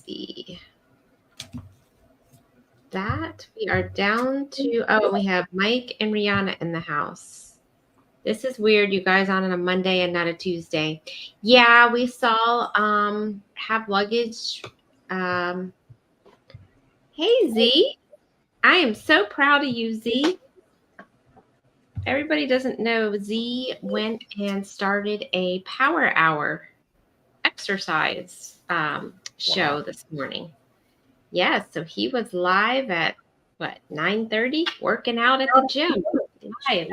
see. That we are down to, we have Mike and Rihanna in the house. This is weird, you guys, on a Monday and not a Tuesday. Yeah, we saw Have Luggage. Hey, Z. I am so proud of you, Z. Everybody doesn't know Z went and started a Power Hour exercise show this morning. Yeah, so he was live at, 9:30, working out at the gym. Live.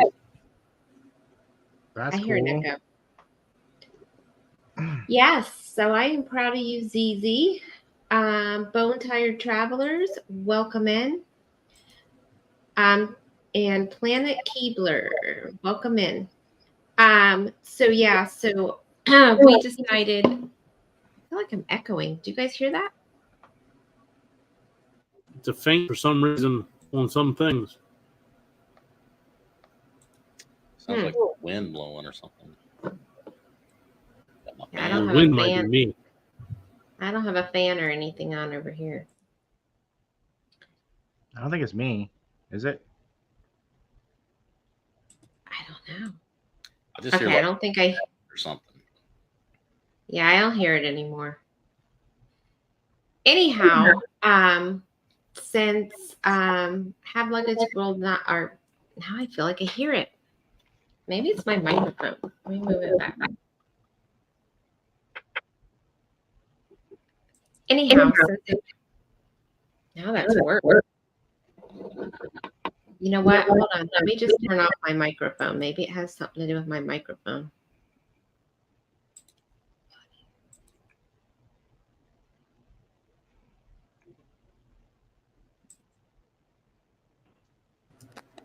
That's I hear cool. an echo. Yes, so I am proud of you, ZZ. Bone Tired Travelers, welcome in. And Planet Keebler, welcome in. So we decided, I feel like I'm echoing. Do you guys hear that? It's a faint for some reason on some things. Sounds like wind blowing or something. I don't have wind a might fan. be me. I don't have a fan or anything on over here. I don't think it's me. Is it? I don't know. I just hear I don't think I or something. Yeah, I don't hear it anymore. Anyhow, since Have Luggage World now I feel like I hear it. Maybe it's my microphone. Let me move it back. Anyhow, now that's work. You know what? Hold on. Let me just turn off my microphone. Maybe it has something to do with my microphone.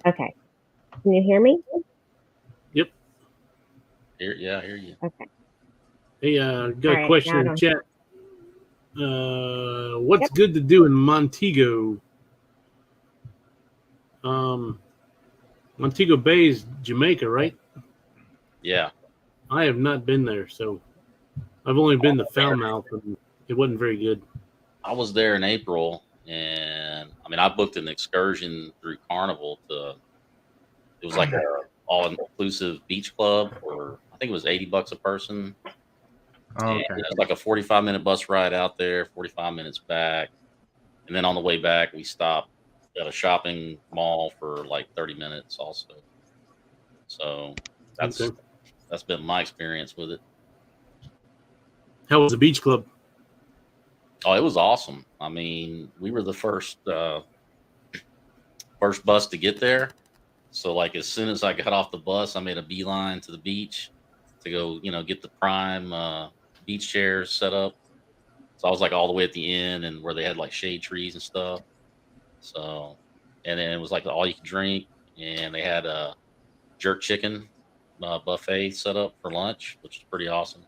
Okay. Can you hear me? Yep. I hear you. Okay. Hey, got a question in the chat. What's good to do in Montego? Montego Bay is Jamaica, right? Yeah. I have not been there, so I've only been to Falmouth, and it wasn't very good. I was there in April, and I booked an excursion through Carnival it was like an all-inclusive beach club, or I think it was $80 a person. Oh, okay. It was like a 45-minute bus ride out there, 45 minutes back. And then on the way back, we stopped at a shopping mall for like 30 minutes also. So that's been my experience with it. How was the beach club? Oh, it was awesome. We were the first bus to get there. So like as soon as I got off the bus, I made a beeline to the beach to go, get the prime beach chairs set up. So I was like all the way at the end and where they had like shade trees and stuff. So, and then it was like all you could drink, and they had a jerk chicken buffet set up for lunch, which was pretty awesome,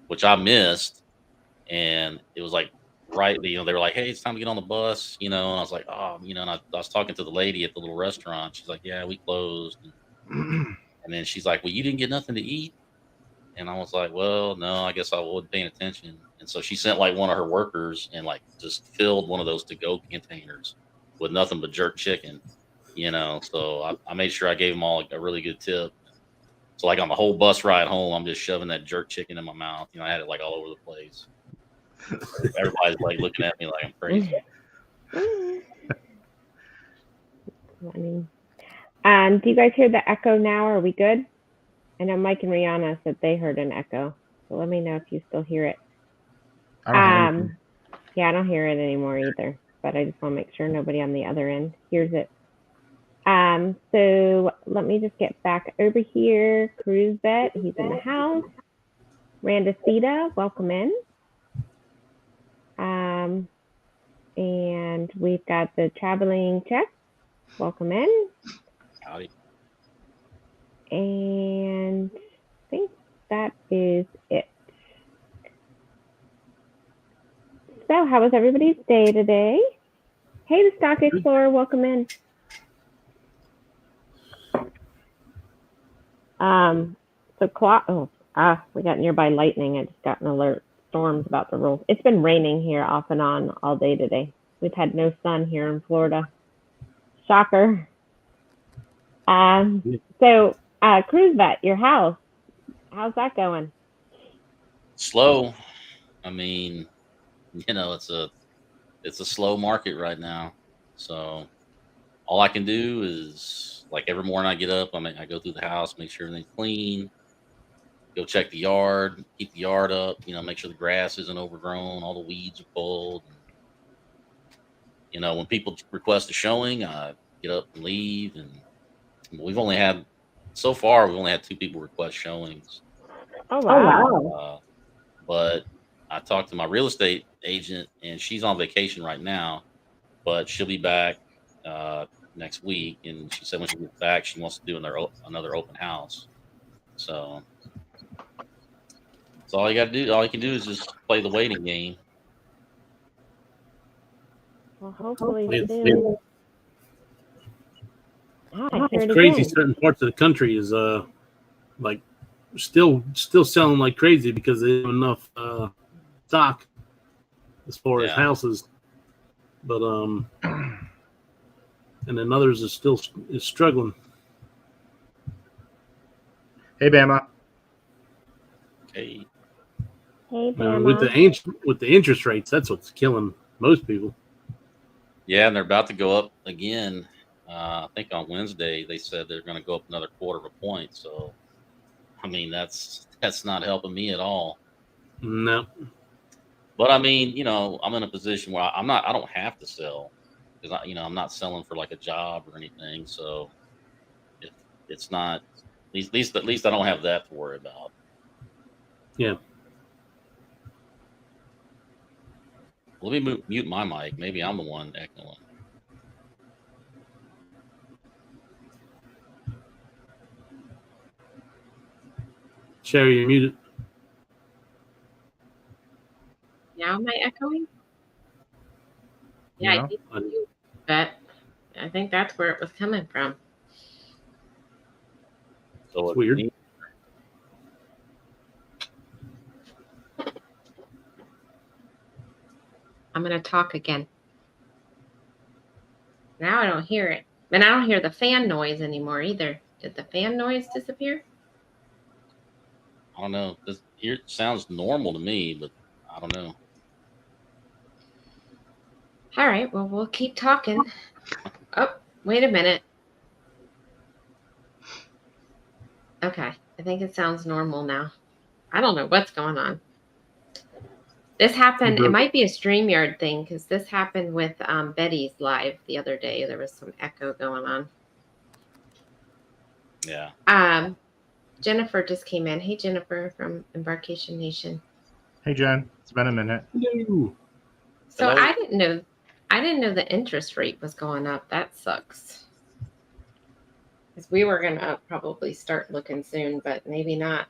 which I missed. And it was like, right, they were like, hey, it's time to get on the bus, and I was like, oh, and I was talking to the lady at the little restaurant. She's like, yeah, we closed. And then she's like, well, you didn't get nothing to eat? And I was like, well, no, I guess I wasn't paying attention. And so she sent like one of her workers and like just filled one of those to-go containers with nothing but jerk chicken, So I made sure I gave them all a really good tip. So like on the whole bus ride home, I'm just shoving that jerk chicken in my mouth. I had it like all over the place. Everybody's like looking at me like I'm crazy. Do you guys hear the echo now? Are we good? I know Mike and Rihanna said they heard an echo, so let me know if you still hear it. I don't I don't hear it anymore either, but I just want to make sure nobody on the other end hears it. So let me just get back over here. Cruise Bet, he's in the house. Randacita, welcome in. And we've got the Traveling Check, welcome in. Howdy. And I think that is it. So how was everybody's day today? Hey, the Stock Explorer, welcome in. We got nearby lightning. I just got an alert. storms about the rules. It's been raining here off and on all day today. We've had no sun here in Florida. Shocker. So, Cruise Vet, your house, how's that going? Slow. I mean, it's a slow market right now. So all I can do is, like, every morning I get up, I go through the house, make sure everything's clean, go check the yard, keep the yard up, make sure the grass isn't overgrown, all the weeds are pulled. When people request a showing, I get up and leave. And so far, we've only had 2 people request showings. Oh, wow. But I talked to my real estate agent, and she's on vacation right now, but she'll be back next week. And she said when she gets back, she wants to do another open house. So all you got to do, all you can do is just play the waiting game. Well, hopefully soon. It's crazy. Again. Certain parts of the country is like still selling like crazy because they have enough stock as far as houses, but and then others is still struggling. Hey, Bama. Hey, Bama. With the interest rates, that's what's killing most people. Yeah, and they're about to go up again. I think on Wednesday they said they're going to go up another 1/4 point. So, I mean, that's not helping me at all. No. But I mean, I'm in a position where I don't have to sell because I'm not selling for like a job or anything. So, it's not at least I don't have that to worry about. Yeah. Let me mute my mic. Maybe I'm the one echoing. Sherry, you're muted. Now am I echoing? Yeah, I think but I think that's where it was coming from. So it's weird. I'm going to talk again. Now I don't hear it. And I don't hear the fan noise anymore either. Did the fan noise disappear? I don't know. It sounds normal to me, but I don't know. All right. Well, we'll keep talking. Oh, wait a minute. Okay. I think it sounds normal now. I don't know what's going on. This happened. It might be a StreamYard thing because this happened with Betty's live the other day. There was some echo going on. Yeah. Jennifer just came in. Hey, Jennifer from Embarkation Nation. Hey, Jen. It's been a minute. Hello. So hello. I didn't know the interest rate was going up. That sucks. Because we were gonna probably start looking soon, but maybe not.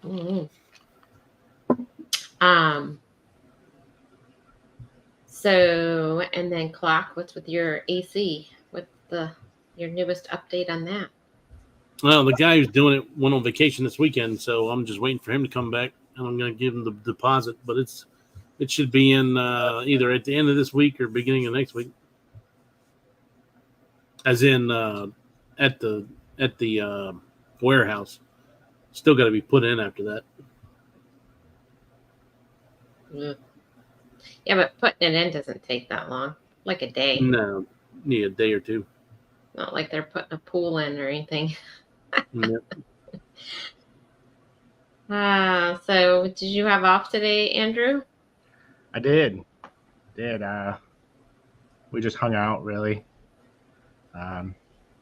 Mm-hmm. So, and then Clock, what's with your AC? What's your newest update on that? Well, the guy who's doing it went on vacation this weekend, so I'm just waiting for him to come back, and I'm going to give him the deposit. But it should be in either at the end of this week or beginning of next week, as in at the warehouse. Still got to be put in after that. Yeah, but putting it in doesn't take that long, like a day. No, need a day or two. Not like they're putting a pool in or anything. Yep. So did you have off today, Andrew? I did. We just hung out, really.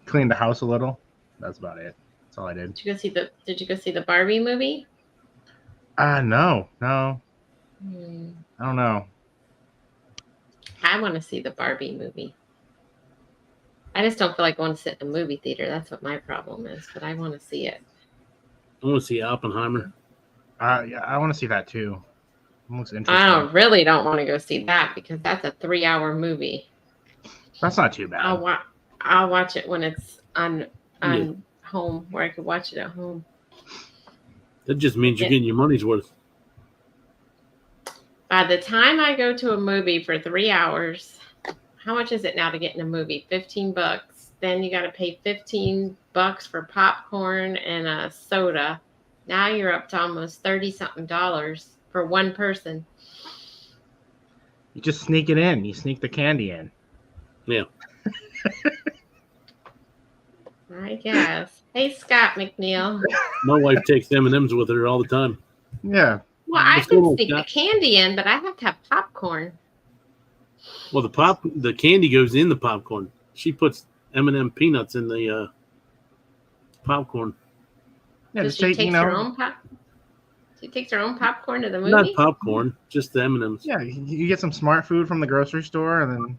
Cleaned the house a little. That's about it. That's all I did. Did you go see the Barbie movie? No. I don't know. I want to see the Barbie movie. I just don't feel like going to sit in a movie theater. That's what my problem is, but I want to see it. I want to see Oppenheimer. Yeah, I want to see that too. It looks interesting. I really don't want to go see that because that's a 3-hour movie. That's not too bad. I'll watch it when it's on home where I could watch it at home. That just means you're getting your money's worth. By the time I go to a movie for 3 hours, how much is it now to get in a movie? $15. Then you got to pay $15 for popcorn and a soda. Now you're up to almost $30-something for one person. You just sneak it in. You sneak the candy in. Yeah. I guess. Hey, Scott McNeil. My wife takes M&Ms with her all the time. Yeah. Well, I What's can going on, sneak the Scott? candy in, but I have to have popcorn. Well, the candy goes in the popcorn. She puts M&M peanuts in the popcorn. Yeah, So just she take, takes her own She takes her own popcorn to the movie? Not popcorn, just the M&Ms. Yeah, you get some smart food from the grocery store and then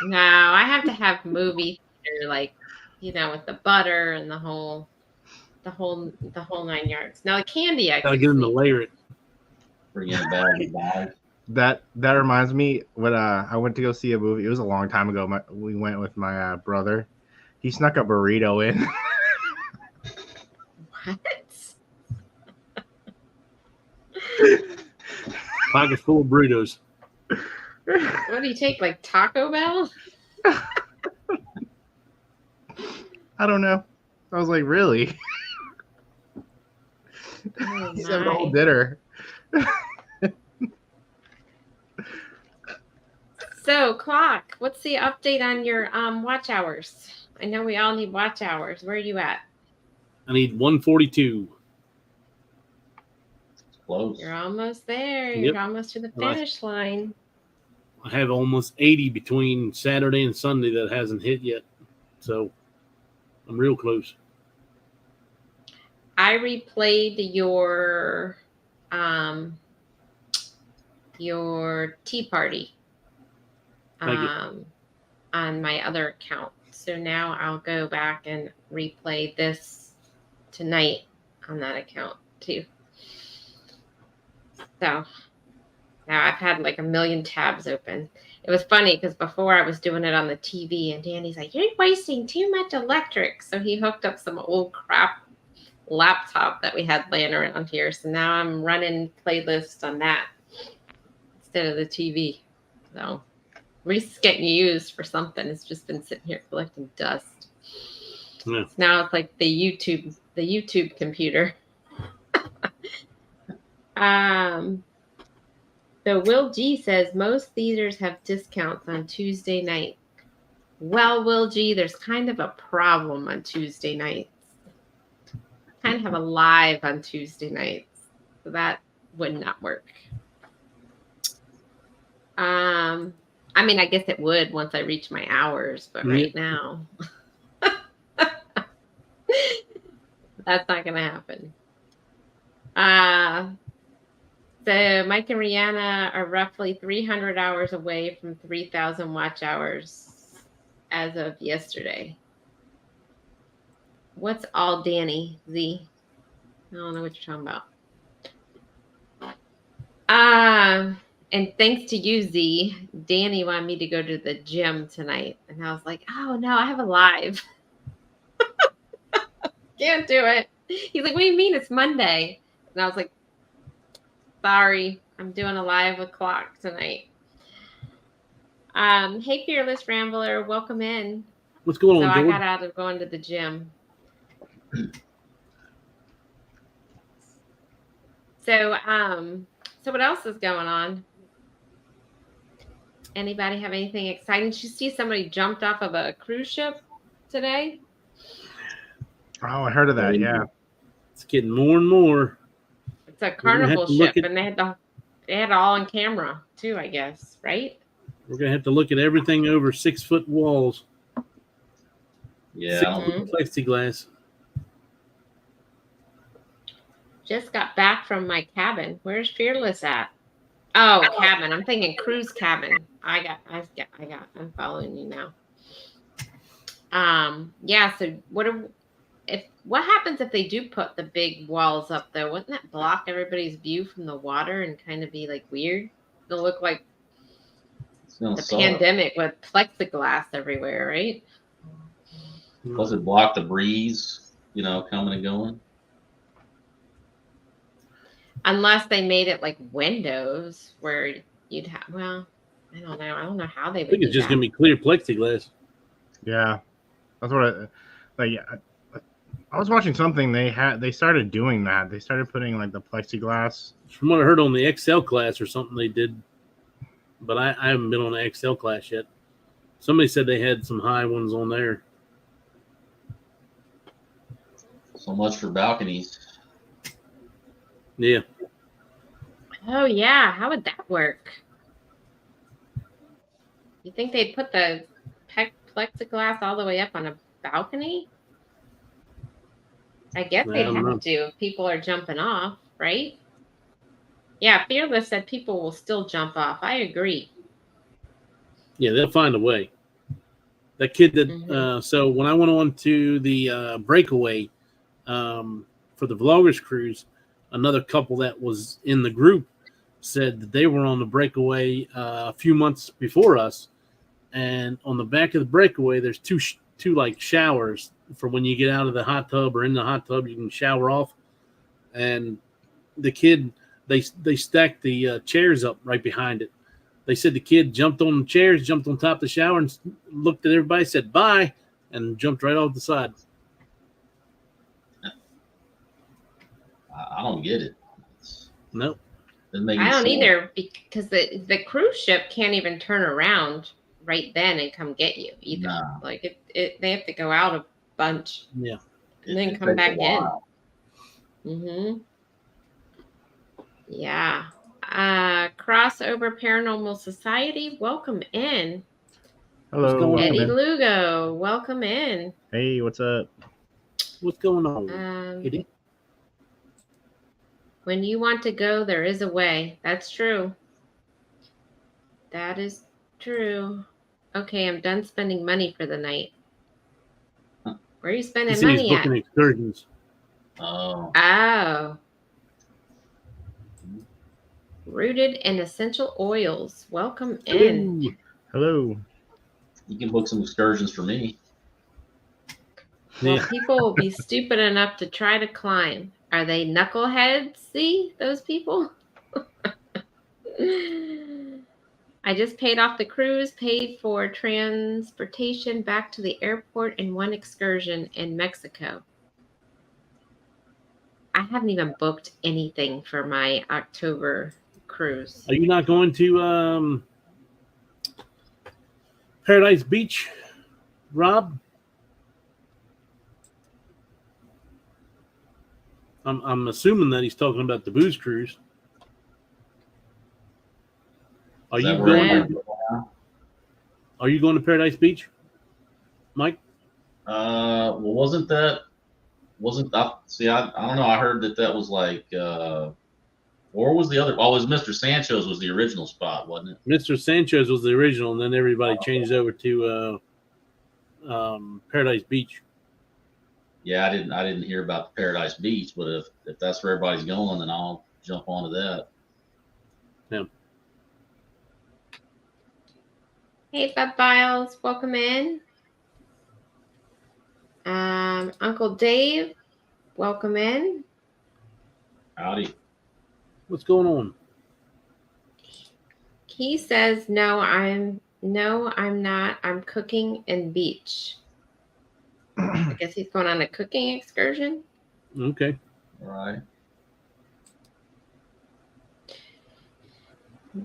No, I have to have movie theater, like, with the butter and the whole 9 yards. Now the candy, I Gotta can get them to sneak. layer it. Bring in bag. that reminds me when I went to go see a movie. It was a long time ago. We went with my brother. He snuck a burrito in. What? Pocket full of burritos. What do you take, like Taco Bell? I don't know. I was like, really? Oh, He's having a whole my. dinner. So, Clock, what's the update on your watch hours? I know we all need watch hours. Where are you at? I need 142. Close. You're almost there. Yep. You're almost to the Right. finish line. I have almost 80 between Saturday and Sunday that hasn't hit yet. So I'm real close. I replayed your tea party Thank you. on my other account. So now I'll go back and replay this tonight on that account too. So now I've had like a million tabs open. It was funny because before I was doing it on the TV and Danny's like, "You're wasting too much electric." So he hooked up some old crap laptop that we had laying around here. So now I'm running playlists on that instead of the TV. So at least it's getting used for something. It's just been sitting here collecting dust. Yeah. So now it's like the YouTube computer. So Will G says most theaters have discounts on Tuesday night. Well, Will G, there's kind of a problem on Tuesday nights. Kind of have a live on Tuesday nights, so that would not work. I mean, I guess it would once I reach my hours, but right now, that's not going to happen. So Mike and Rihanna are roughly 300 hours away from 3,000 watch hours as of yesterday. What's all Danny, Z? I don't know what you're talking about. And thanks to you, Z, Danny wanted me to go to the gym tonight. And I was like, oh, no, I have a live. Can't do it. He's like, what do you mean it's Monday? And I was like, sorry, I'm doing a live with Clock tonight. Hey, Fearless Rambler, welcome in. What's going So on, I George? got out of going to the gym. So what else is going on? Anybody have anything exciting? Did you see somebody jumped off of a cruise ship today? Oh, I heard of that. Yeah. It's getting more and more. It's a gonna have Carnival to look ship, at- and they had it all on camera too, I guess, right? We're going to have to look at everything over 6-foot walls. Yeah. 6-foot plexiglass. Just got back from my cabin. Where's Fearless at? Oh, cabin. I'm thinking cruise cabin. I got. I'm following you now. Yeah. So what happens if they do put the big walls up though? Wouldn't that block everybody's view from the water and kind of be like weird? It'll look like the pandemic with plexiglass everywhere, right? Plus it block the breeze, coming and going. Unless they made it like windows where you'd have. Well, I don't know. I don't know how they I would think do it's just that. gonna be clear plexiglass. Yeah, that's what I was watching something. They started doing that. They started putting like the plexiglass. From what I heard on the XL class or something, they did, but I haven't been on the XL class yet. Somebody said they had some high ones on there. So much for balconies. Yeah, Oh yeah, how would that work? You think they'd put the plexiglass all the way up on a balcony? I guess I they'd don't know. have to if people are jumping off, right? Yeah, Fearless said people will still jump off. I agree. yeah, they'll find a way. That kid that Mhm. so when I went on to the breakaway for the vloggers cruise, another couple that was in the group said that they were on the breakaway a few months before us, and on the back of the breakaway there's two like showers for when you get out of the hot tub or in the hot tub, you can shower off. And the kid, they stacked the chairs up right behind it. They said the kid jumped on the chairs, jumped on top of the shower, and looked at everybody, said bye, and jumped right off the side. I don't get it. Nope. Doesn't make I any don't sense. either because the cruise ship can't even turn around right then and come get you either. Nah. Like they have to go out a bunch Yeah. and then It come takes a back in. while. Mm-hmm. Yeah. Crossover Paranormal Society, welcome in. Hello, going on, welcome Eddie in. Lugo, welcome in. Hey, what's up? What's going on? Kitty? When you want to go, there is a way. That's true. That is true. Okay, I'm done spending money for the night. Where are you He spending said he's money at? booking excursions. Oh, Oh. Rooted in essential oils. Welcome in. Ooh. Hello. you can book some excursions for me. Well, Yeah. people will be stupid enough to try to climb. Are they knuckleheads? See those people? I just paid off the cruise, paid for transportation back to the airport, and one excursion in Mexico. I haven't even booked anything for my October cruise. Are you not going to Paradise Beach, Rob? I'm assuming that he's talking about the booze cruise. Are Is you that where going? everybody- Are you going to Paradise Beach, Mike? Well, wasn't that? See, I don't know. I heard that was like, or was the other? Oh, it was Mr. Sancho's was the original spot, wasn't it? Mr. Sanchez was the original, and then everybody changed over to Paradise Beach. Yeah, I didn't hear about the Paradise Beach, but if that's where everybody's going, then I'll jump onto that. Yeah. Hey, Bub Biles, welcome in. Uncle Dave, welcome in. Howdy. What's going on? He says, no, I'm not. I'm cooking in beach. I guess he's going on a cooking excursion. Okay. All right.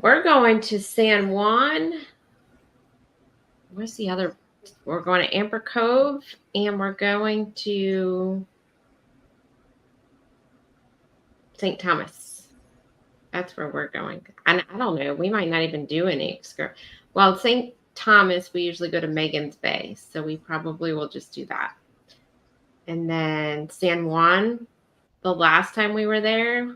We're going to San Juan. Where's the other? We're going to Amber Cove, and we're going to St. Thomas. That's where we're going. And I don't know. We might not even do any excursion. Well, St. Thomas, we usually go to Megan's Bay, so we probably will just do that. And then San Juan, the last time we were there,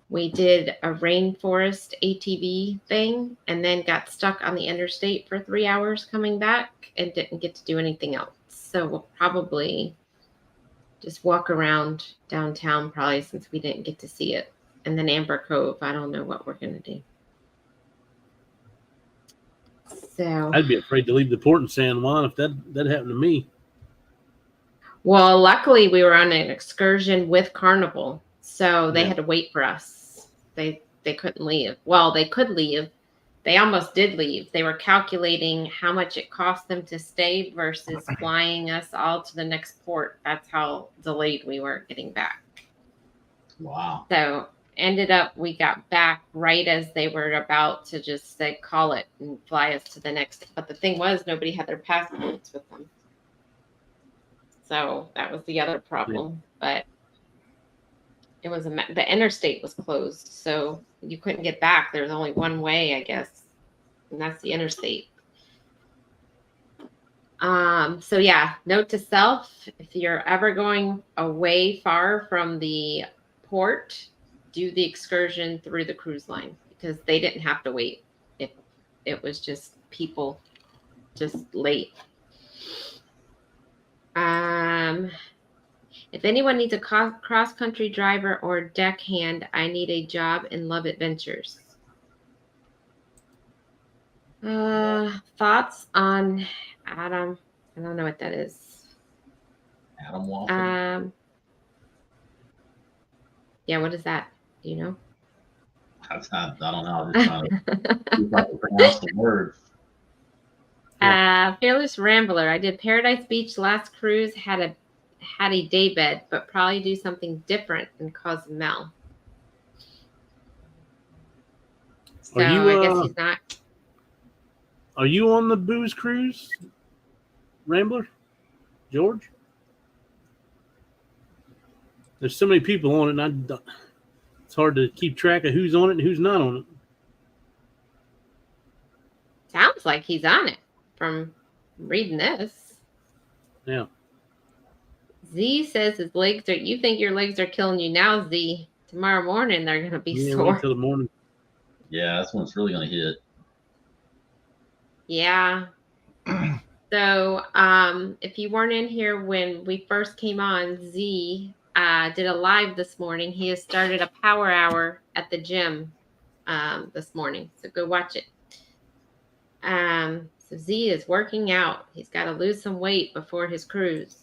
we did a rainforest ATV thing and then got stuck on the interstate for 3 hours coming back and didn't get to do anything else. So we'll probably just walk around downtown probably since we didn't get to see it. And then Amber Cove, I don't know what we're going to do. So, I'd be afraid to leave the port in San Juan if that happened to me. well, luckily we were on an excursion with Carnival, so they Yeah. had to wait for us. They couldn't leave. Well, they could leave. They almost did leave. They were calculating how much it cost them to stay versus flying us all to the next port. That's how delayed we were getting back. Wow. So ended up, we got back right as they were about to just say, call it and fly us to the next. But the thing was, nobody had their passports with them. So that was the other problem. But it was the interstate was closed, so you couldn't get back. There's only one way, I guess, and that's the interstate. So yeah, note to self: if you're ever going away far from the port, do the excursion through the cruise line, because they didn't have to wait. It was just people just late. If anyone needs a cross-country driver or deckhand, I need a job in Love Adventures. Thoughts on Adam? I don't know what that is. Adam Waffle. Yeah, what is that? Do you know? I don't know. I'm just trying to pronounce the word. Fearless Rambler. I did Paradise Beach last cruise. Had a day bed, but probably do something different in Cozumel. So I guess he's not. Are you on the booze cruise, Rambler, George? There's so many people on it, and it's hard to keep track of who's on it and who's not on it. Sounds like he's on it from reading this. Yeah. Z says his legs are. You think your legs are killing you now, Z? Tomorrow morning they're gonna be sore. Wait till the morning. Yeah, that's when it's really gonna hit. Yeah. So, if you weren't in here when we first came on, Z did a live this morning. He has started a power hour at the gym this morning. So go watch it. So Z is working out. He's got to lose some weight before his cruise.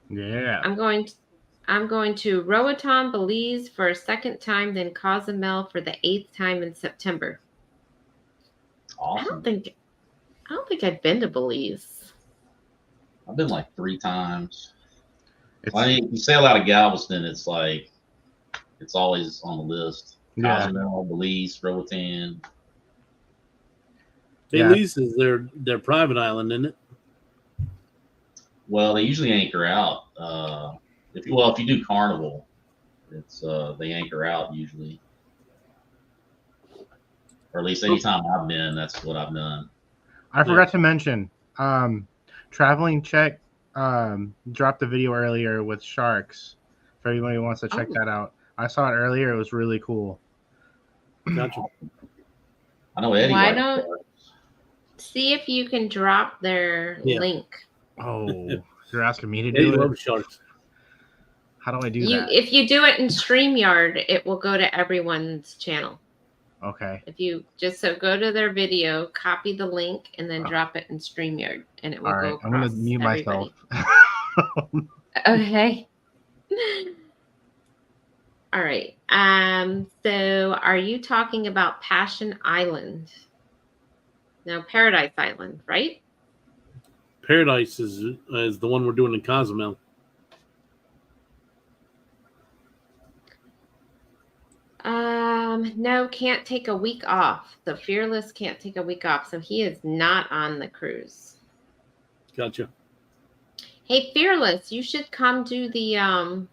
Yeah. I'm going to Roatan, Belize for a second time, then Cozumel for the 8th time in September. Awesome. I don't think I've been to Belize. I've been like 3 times. You sail out of Galveston, it's like it's always on the list. Yeah. Cozumel, Belize, Roatan. Belize is their private island, isn't it? Well, they usually anchor out. If you do Carnival, it's they anchor out usually, or at least anytime I've been, that's what I've done. I forgot to mention, Traveling Check dropped a video earlier with sharks. If anybody wants to check that out, I saw it earlier. It was really cool. Gotcha. I know Eddie. Why don't see if you can drop their link? Oh, you're asking me to Eddie do it? loves sharks. How do I do that? If you do it in StreamYard, it will go to everyone's channel. Okay. If you go to their video, copy the link, and then drop it in StreamYard, and it will go across. I'm going to mute myself. Okay. All right. So are you talking about Passion Island? No, Paradise Island, right? Paradise is the one we're doing in Cozumel. No, can't take a week off. So Fearless can't take a week off. So he is not on the cruise. Gotcha. Hey, Fearless, you should come do the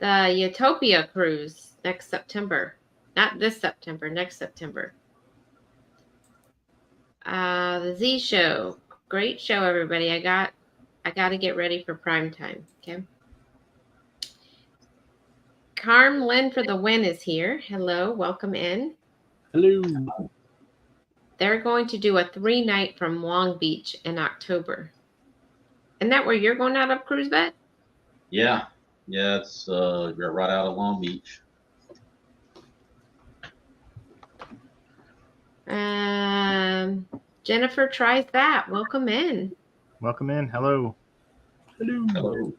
Utopia cruise next September. Not this September, next September. The Z show. Great show, everybody. I got to get ready for prime time. Okay. Carm Lynn for the win is here. Hello, welcome in. Hello. They're going to do a 3-night from Long Beach in October. Isn't that where you're going out of cruise, Bet? Yeah, it's right out of Long Beach. Jennifer tries that. Welcome in. Welcome in. Hello. Hello.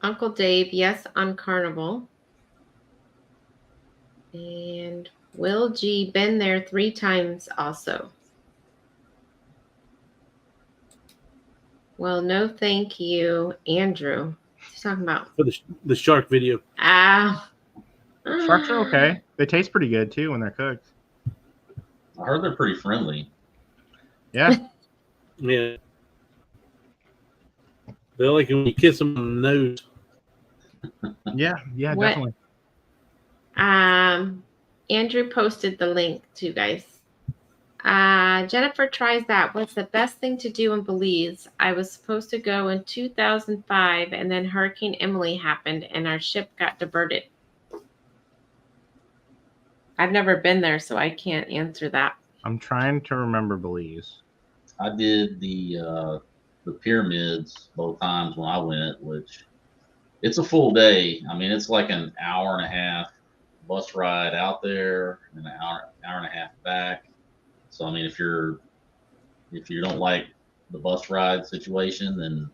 Uncle Dave, yes, on Carnival. And Will G been there 3 times also. Well, no thank you, Andrew. What's he talking about? For the shark video. Ah. Sharks are okay. They taste pretty good too when they're cooked. I heard they're pretty friendly. Yeah. Yeah. They're like when you kiss them on the nose. Yeah, What? definitely. Andrew posted the link to you guys. Jennifer tries that. What's the best thing to do in Belize? I was supposed to go in 2005, and then Hurricane Emily happened, and our ship got diverted. I've never been there, so I can't answer that. I'm trying to remember Belize. I did the pyramids both times when I went, which it's a full day. I mean, it's like an hour and a half bus ride out there and an hour and a half back. So I mean, if you don't like the bus ride situation, then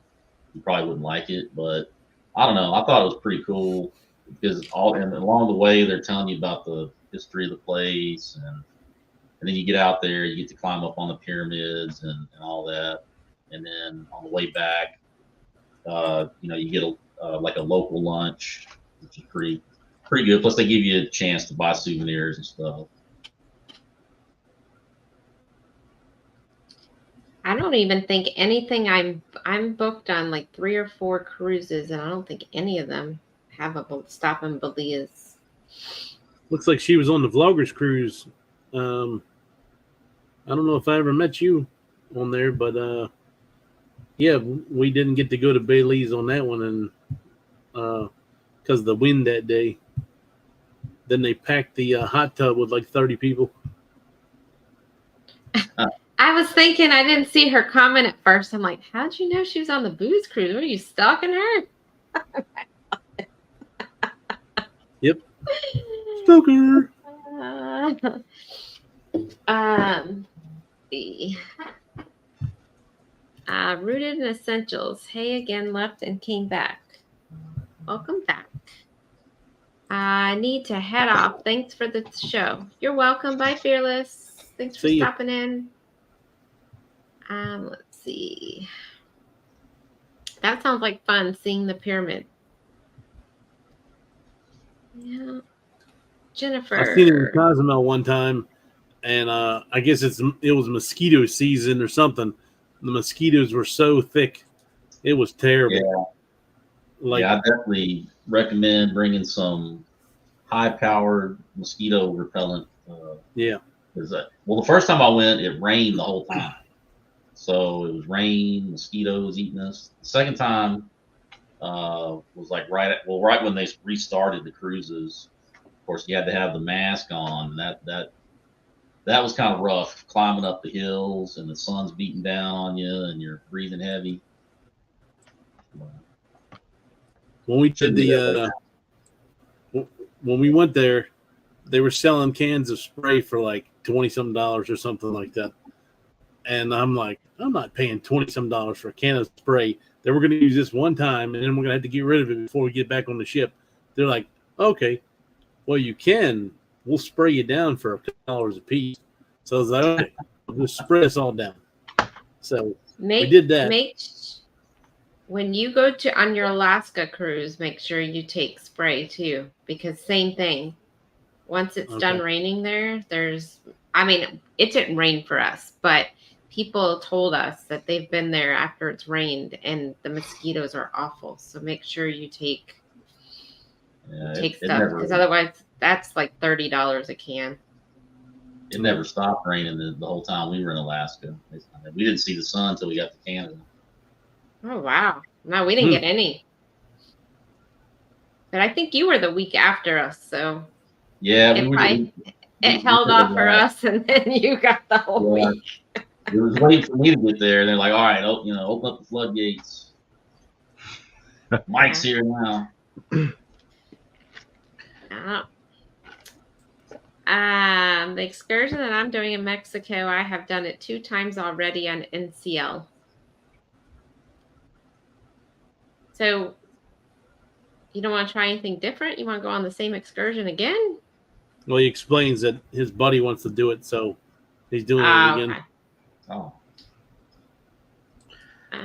you probably wouldn't like it. But I don't know. I thought it was pretty cool because and along the way they're telling you about the history of the place, and then you get out there, you get to climb up on the pyramids and all that, and then on the way back, you get like a local lunch, which is pretty good. Plus, they give you a chance to buy souvenirs and stuff. I don't even think anything. I'm booked on like 3 or 4 cruises, and I don't think any of them have a stop in Belize. Looks like she was on the Vloggers cruise. I don't know if I ever met you on there, but yeah, we didn't get to go to Belize on that one, and because of the wind that day. Then they packed the hot tub with like 30 people. I was thinking, I didn't see her comment at first. I'm like, how'd you know she was on the booze cruise? Were you stalking her? Yep. Stalker. Rooted in Essentials. Hey again, left and came back. Welcome back. I need to head off. Thanks for the show. You're welcome. Bye, Fearless. Thanks for stopping in. Let's see. That sounds like fun, seeing the pyramid. Yeah. Jennifer. I've seen it in Cozumel one time, and I guess it was mosquito season or something. The mosquitoes were so thick, it was terrible. Yeah, I definitely recommend bringing some high-powered mosquito repellent. Yeah. Well, the first time I went, it rained the whole time. So it was rain, mosquitoes eating us. The second time was like right when they restarted the cruises. Of course, you had to have the mask on. That was kind of rough, climbing up the hills and the sun's beating down on you and you're breathing heavy. When we did when we went there, they were selling cans of spray for like $20-some or something like that. And I'm like, I'm not paying $20-some for a can of spray. They were going to use this one time, and then we're going to have to get rid of it before we get back on the ship. They're like, okay, well, you can. We'll spray you down for $1 a piece. So I was like, okay, we'll spray us all down. So we did that. When you go on your Alaska cruise, make sure you take spray too, because same thing. Once it's done raining there, it didn't rain for us, but people told us that they've been there after it's rained and the mosquitoes are awful. So make sure you take stuff, because otherwise that's like $30 a can. It never stopped raining the whole time we were in Alaska. We didn't see the sun until we got to Canada. Oh, wow. No, we didn't get any. But I think you were the week after us, so yeah, it held off for us, and then you got the whole week. It was waiting for me to get there. They're like, all right, open up the floodgates. Mike's here now. The excursion that I'm doing in Mexico, I have done it 2 times already on NCL. So you don't want to try anything different? You want to go on the same excursion again? Well, he explains that his buddy wants to do it, so he's doing it again. Okay. Oh,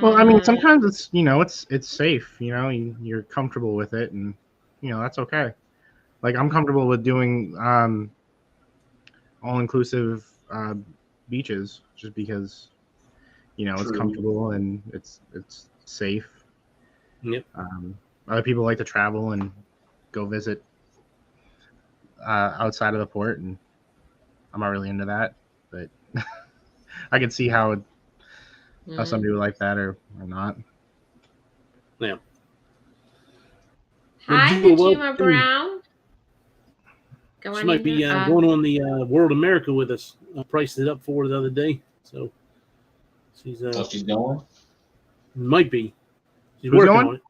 Well, I mean, Uh, sometimes it's safe. You're comfortable with it, and that's okay. Like I'm comfortable with doing all inclusive beaches just because it's True. comfortable and it's safe. Yep. Other people like to travel and go visit outside of the port, and I'm not really into that, but I can see how some people like that or not. Yeah. Hi, Najuma, Najuma welcome. Brown. Go She on might in. be going on the World America with us. I priced it up for her the other day, so she's she's going. might be. She's Who's working going? on it.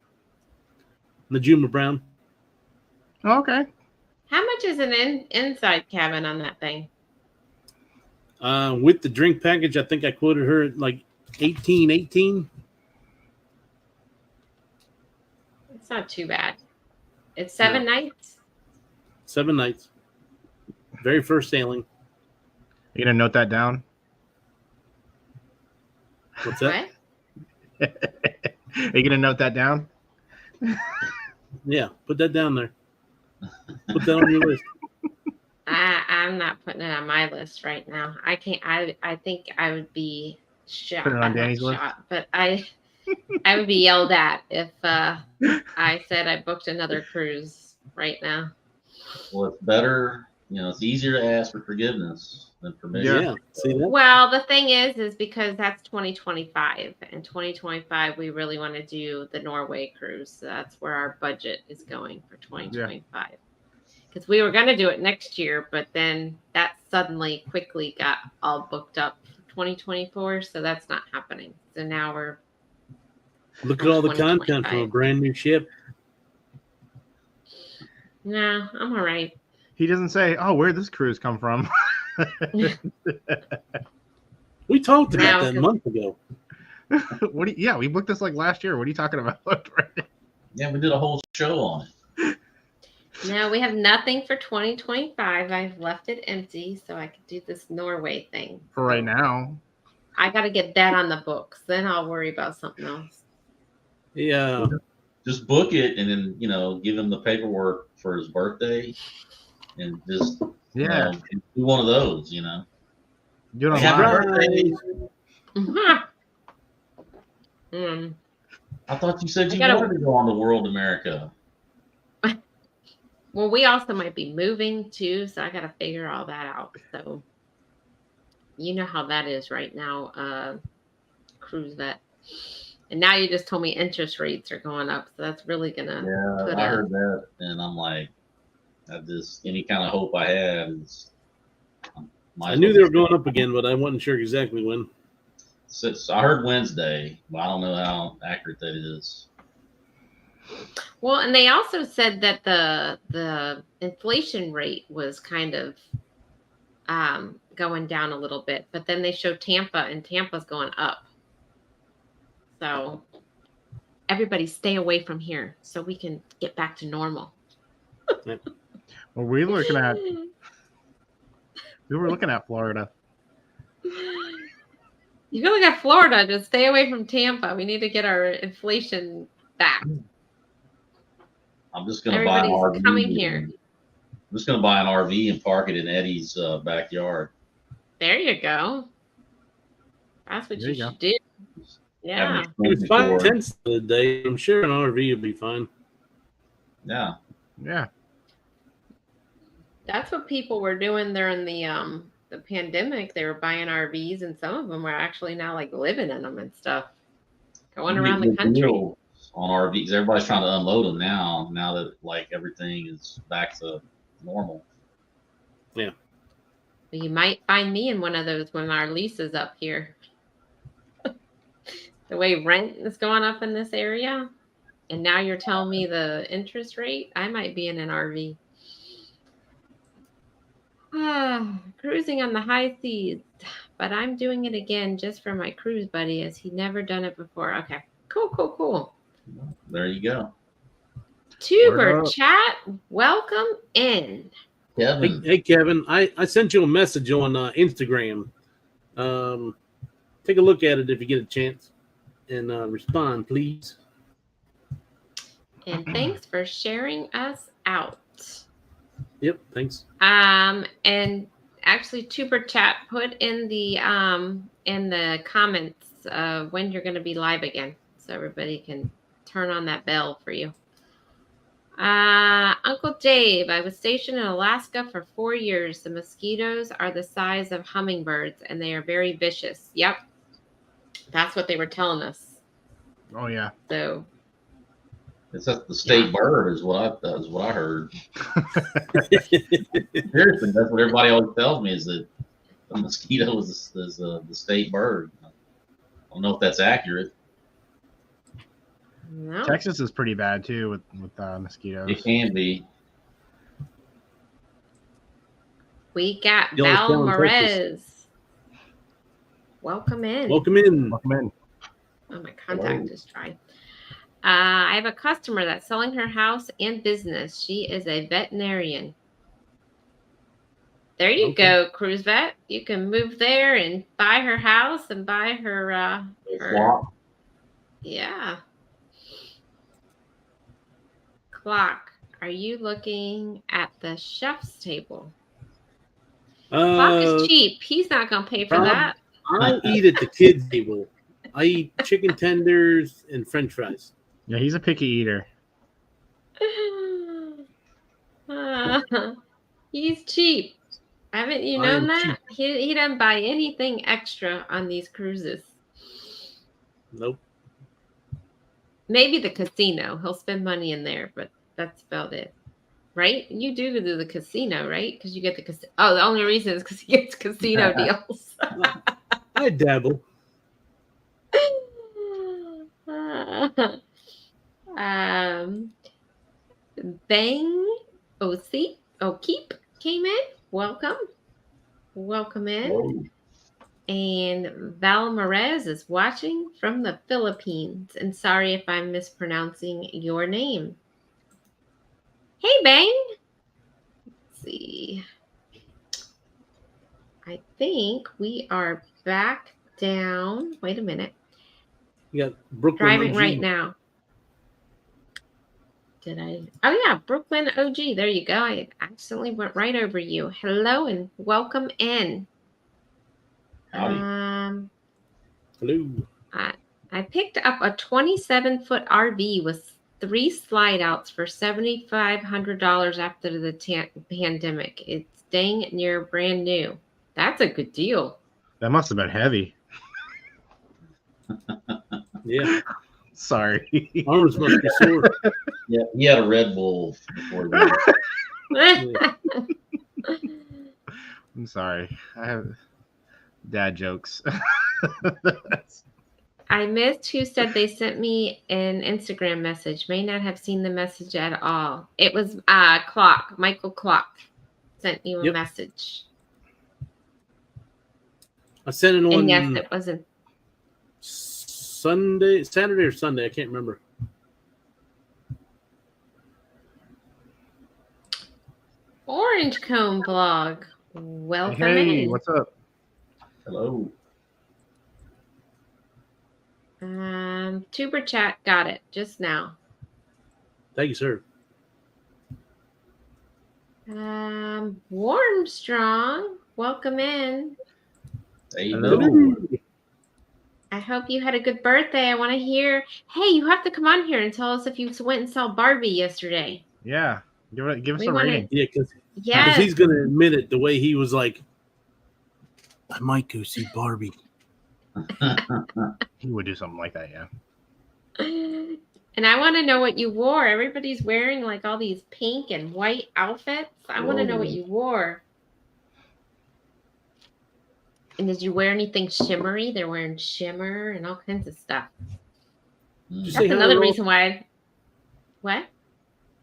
Najuma Brown. Oh, okay. How much is an inside cabin on that thing? With the drink package, I think I quoted her at like 18. It's not too bad. It's 7 nights. 7 nights. Very first sailing. You gonna note that down? What's that? What? Are you gonna note that down? Yeah, put that down there. Put that on your list. I'm not putting it on my list right now. I can't. I think I would be shot. Put it on not Danny's list? shot, but I would be yelled at if I said I booked another cruise right now. Well, it's better. It's easier to ask for forgiveness than permission. Yeah. See that? Well, the thing is because that's 2025, and 2025 we really want to do the Norway cruise. So that's where our budget is going for 2025. Because we were going to do it next year, but then that suddenly quickly got all booked up for 2024, so that's not happening. So now we're Look at all the content from a brand new ship. no, I'm all right. He doesn't say, "Oh, where'd this cruise come from?" We talked about Now, that a month ago. We booked this like last year. What are you talking about? Yeah, we did a whole show on it. No, we have nothing for 2025. I've left it empty so I could do this Norway thing. For right now. I got to get that on the books. Then I'll worry about something else. Yeah. Just book it and then give him the paperwork for his birthday, and just do one of those. Do it on Happy live. birthday. I thought you said you gotta- wanted to go on the World America. Well, we also might be moving too, so I got to figure all that out. So, you know how that is right now, cruise vet. And now you just told me interest rates are going up, so that's really gonna. Yeah, I heard that, and I'm like, any kind of hope I had is. I knew they were going up again, but I wasn't sure exactly when. So I heard Wednesday, but I don't know how accurate that is. Well, and they also said that the inflation rate was kind of going down a little bit, but then they showed Tampa, and Tampa's going up. So everybody stay away from here so we can get back to normal. Well, we were looking at Florida. You go look at Florida, just stay away from Tampa. We need to get our inflation back. I'm just going to buy an RV. Everybody's coming here. I'm just going to buy an RV and park it in Eddie's backyard. There you go. That's what There you you go. should do. Yeah. It was 5 tenths the day. I'm sure an RV would be fine. Yeah. Yeah. That's what people were doing during the pandemic. They were buying RVs, and some of them were actually now like living in them and stuff, going around the country. On RVs, everybody's trying to unload them now that like everything is back to normal. Well, you might find me in one of those when our lease is up here. The way rent is going up in this area, and now you're telling me the interest rate, I might be in an RV. Cruising on the high seas, but I'm doing it again just for my cruise buddy, as he'd never done it before. Okay, cool. There you go. Tuber Word up. chat, welcome in. Kevin, Hey, Kevin, I sent you a message on Instagram. Take a look at it if you get a chance, and respond, please. And thanks for sharing us out. Yep, thanks. And actually, Tuber Chat, put in the comments when you're going to be live again, so everybody can turn on that bell for you. Uncle Dave, I was stationed in Alaska for 4 years. The mosquitoes are the size of hummingbirds, and they are very vicious. Yep, that's what they were telling us. Oh yeah. So it's the state bird, is what I heard. Seriously, that's what everybody always tells me, is that the mosquito is the state bird. I don't know if that's accurate. no. Texas is pretty bad too with mosquitoes. It can be. We got The only Val town in Morez. Welcome in. Welcome in. Welcome in. Oh, my contact is dry. I have a customer that's selling her house and business. She is a veterinarian. There you go, Cruise Vet. You can move there and buy her house and buy her Flop. yeah. Clock. Are you looking at the chef's table? Clock is cheap. He's not gonna pay for that. I eat at the kids' table. I eat chicken tenders and French fries. Yeah, he's a picky eater. He's cheap. Haven't you I known am that? He doesn't buy anything extra on these cruises. Nope. Maybe the casino. He'll spend money in there, but that's about it. Right? You do the casino, right? Because you get the casino. Oh, the only reason is because he gets casino deals. I dabble. Bang O'Keep came in. Welcome in. Whoa. And Val Morez is watching from the Philippines. And sorry if I'm mispronouncing your name. Hey, Bang. Let's see. I think we are back down. Wait a minute. You got Brooklyn Driving OG. right now. Did I? Oh, yeah. Brooklyn OG. There you go. I accidentally went right over you. Hello and welcome in. Howdy. Hello. I picked up a 27-foot RV with 3 slide outs for $7,500 after the pandemic. It's dang near brand new. That's a good deal. That must have been heavy. Yeah. Sorry. Arms must be sore. Yeah, he had a Red Bull before that. I'm sorry. I have dad jokes. I missed who said they sent me an Instagram message. May not have seen the message at all. It was Clock. Michael Clock sent you a message. I sent it on. And yes, it wasn't Saturday or Sunday. I can't remember. Orange Cone Blog. Welcome Hey, in. what's up? Hello. Tuber Chat got it just now. Thank you, sir. Warmstrong, welcome in. Hey, Hello. I hope you had a good birthday. I want to hear. Hey, you have to come on here and tell us if you went and saw Barbie yesterday. Yeah. Give us We a wanna- rating. Yeah, because Yes. he's going to admit it the way he was like, I might go see Barbie. He would do something like that, yeah. And I want to know what you wore. Everybody's wearing like all these pink and white outfits. I want to know what you wore. And did you wear anything shimmery? They're wearing shimmer and all kinds of stuff. Did you That's say hi to another Ross? reason why. What?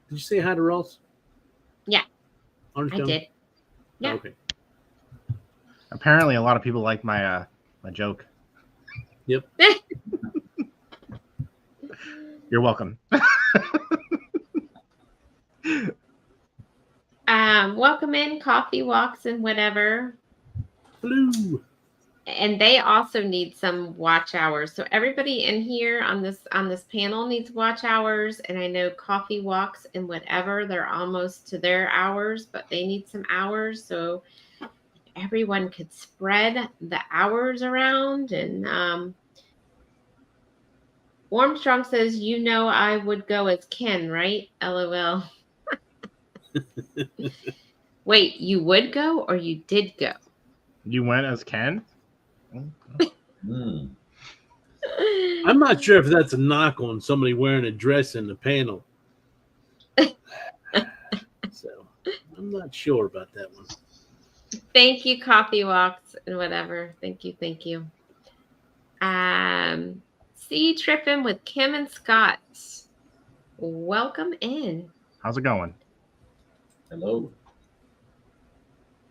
Did you say hi to Ross? Yeah, Orange I County? did. Yeah. Oh, okay. Apparently a lot of people like my my joke. Yep. You're welcome. Welcome in, Coffee Walks and whatever. Hello. And they also need some watch hours. So everybody in here on this panel needs watch hours. And I know Coffee Walks and whatever, they're almost to their hours, but they need some hours. So everyone could spread the hours around. And Warmstrong says, I would go as Ken, right? LOL. Wait, you would go or you did go? You went as Ken? Hmm. I'm not sure if that's a knock on somebody wearing a dress in the panel. So I'm not sure about that one. Thank you, Coffee Walks and whatever. Thank you. See Tripping with Kim and Scott. Welcome in. How's it going? Hello.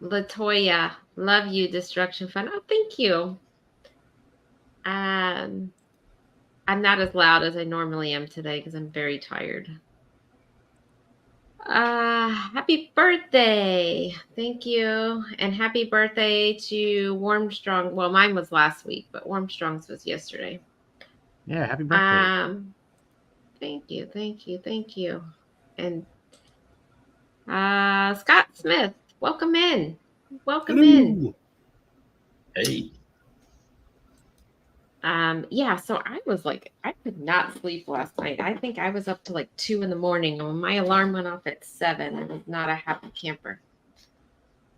Latoya, love you, Destruction Fun. Oh, thank you. I'm not as loud as I normally am today because I'm very tired. Happy birthday. Thank you. And happy birthday to Warmstrong. Well, mine was last week, but Warmstrong's was yesterday. Yeah, happy birthday. Thank you. And Scott Smith, welcome in. In. Hey. So I was like, I could not sleep last night. I think I was up to like 2 a.m. and when my alarm went off at 7, I was not a happy camper.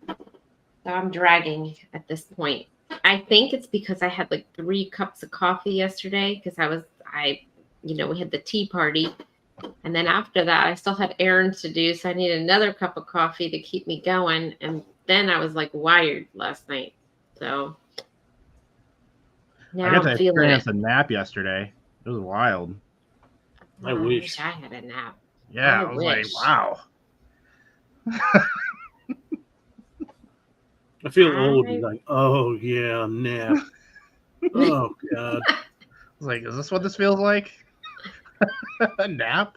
So I'm dragging at this point. I think it's because I had like 3 cups of coffee yesterday because we had the tea party. And then after that, I still had errands to do. So I needed another cup of coffee to keep me going. And then I was like wired last night. So now I got to I'm feeling experience it. a nap yesterday. It was wild. I wish I had a nap. Yeah, I I was wish. like, wow. I feel old. Like, oh yeah, nap. Oh God. I was like, is this what this feels like? A nap?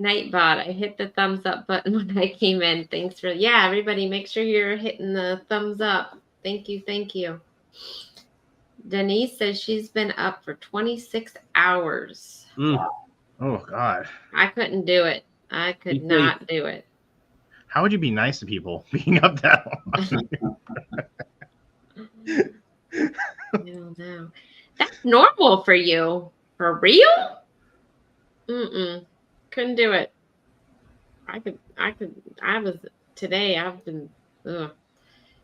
Nightbot, I hit the thumbs up button when I came in. Thanks for everybody make sure you're hitting the thumbs up. Thank you. Denise says she's been up for 26 hours. Oh God. I couldn't do it. I could not do it. How would you be nice to people being up that long? No. That's normal for you. For real? Couldn't do it. I've been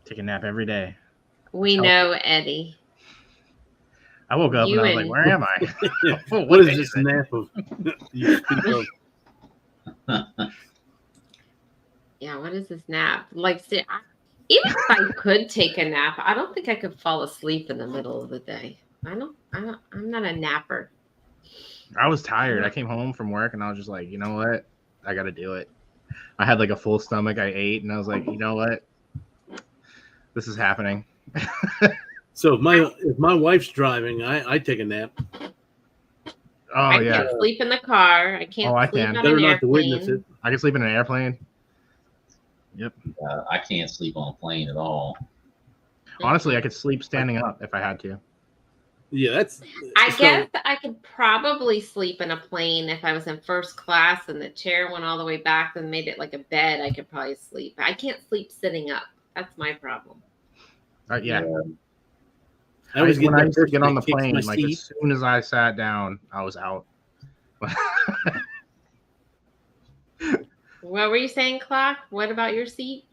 Take a nap every day. We know, Eddie. I woke up and I was like, where am I? What is this nap of? Yeah, what is this nap? Like, even if I could take a nap, I don't think I could fall asleep in the middle of the day. I'm not a napper. I was tired. I came home from work and I was just like, you know what? I got to do it. I had like a full stomach. I ate and I was like, you know what? This is happening. So if my wife's driving, I take a nap. I can't sleep in the car. I can't sleep on Better an not to witness airplane. it. I can sleep in an airplane. Yep. I can't sleep on a plane at all. Honestly, I could sleep standing up if I had to. Yeah, I guess I could probably sleep in a plane if I was in first class and the chair went all the way back and made it like a bed. I could probably sleep. I can't sleep sitting up. That's my problem. Yeah. I always when I used to get on the kicks plane, my like seat. as soon as I sat down, I was out. What were you saying, Clock? What about your seat?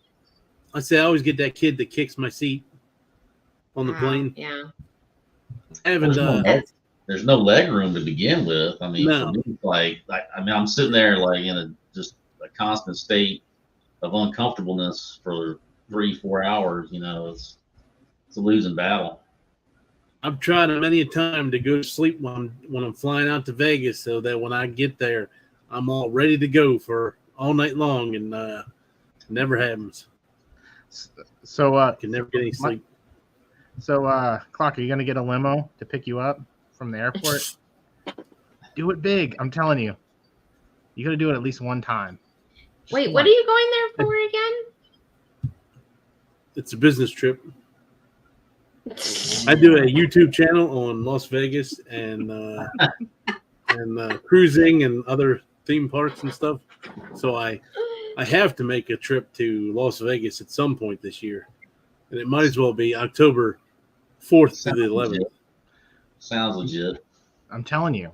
I say I always get that kid that kicks my seat on the plane. Yeah. I haven't. There's no leg room to begin with. I mean, No. for me, I'm sitting there like in a constant state of uncomfortableness for 3-4 hours. You know, it's a losing battle. I've tried many a time to go to sleep when I'm flying out to Vegas, so that when I get there, I'm all ready to go for all night long, and never happens. So I can never get any sleep. So, Clock, are you gonna get a limo to pick you up from the airport? Do it big. I'm telling you. You gotta do it at least one time. Wait, what are you going there for again? It's a business trip. I do a YouTube channel on Las Vegas and cruising and other theme parks and stuff. So I have to make a trip to Las Vegas at some point this year, and it might as well be October 4th to the 11th. Sounds legit. I'm telling you,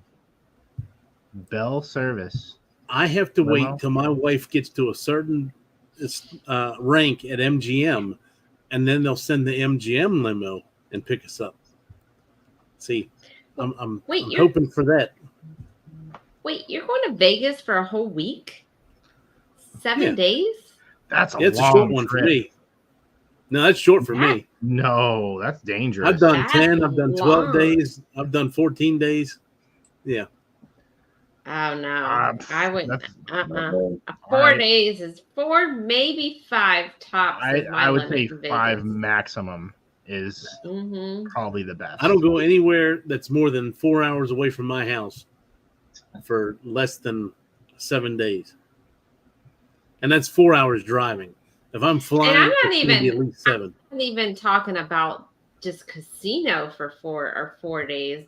Bell Service. I have to Limo? wait till my wife gets to a certain rank at MGM, and then they'll send the MGM limo and pick us up. See, I'm hoping for that. Wait, you're going to Vegas for a whole week? 7 Yeah. days? That's It's a long short one trip. for me. No, that's short for me. No, that's dangerous. I've done That's 10. I've done 12 long. days. I've done 14 days. Yeah. Oh, no. Pff, I wouldn't. Okay. 4 Alright. days is 4, maybe 5 tops. I would say 5 maximum is Mm-hmm. probably the best. I don't go anywhere that's more than 4 hours away from my house for less than 7 days. And that's 4 hours driving. If I'm flying, I'm not it's gonna be even- at least 7. I'm not even talking about just casino for 4 days.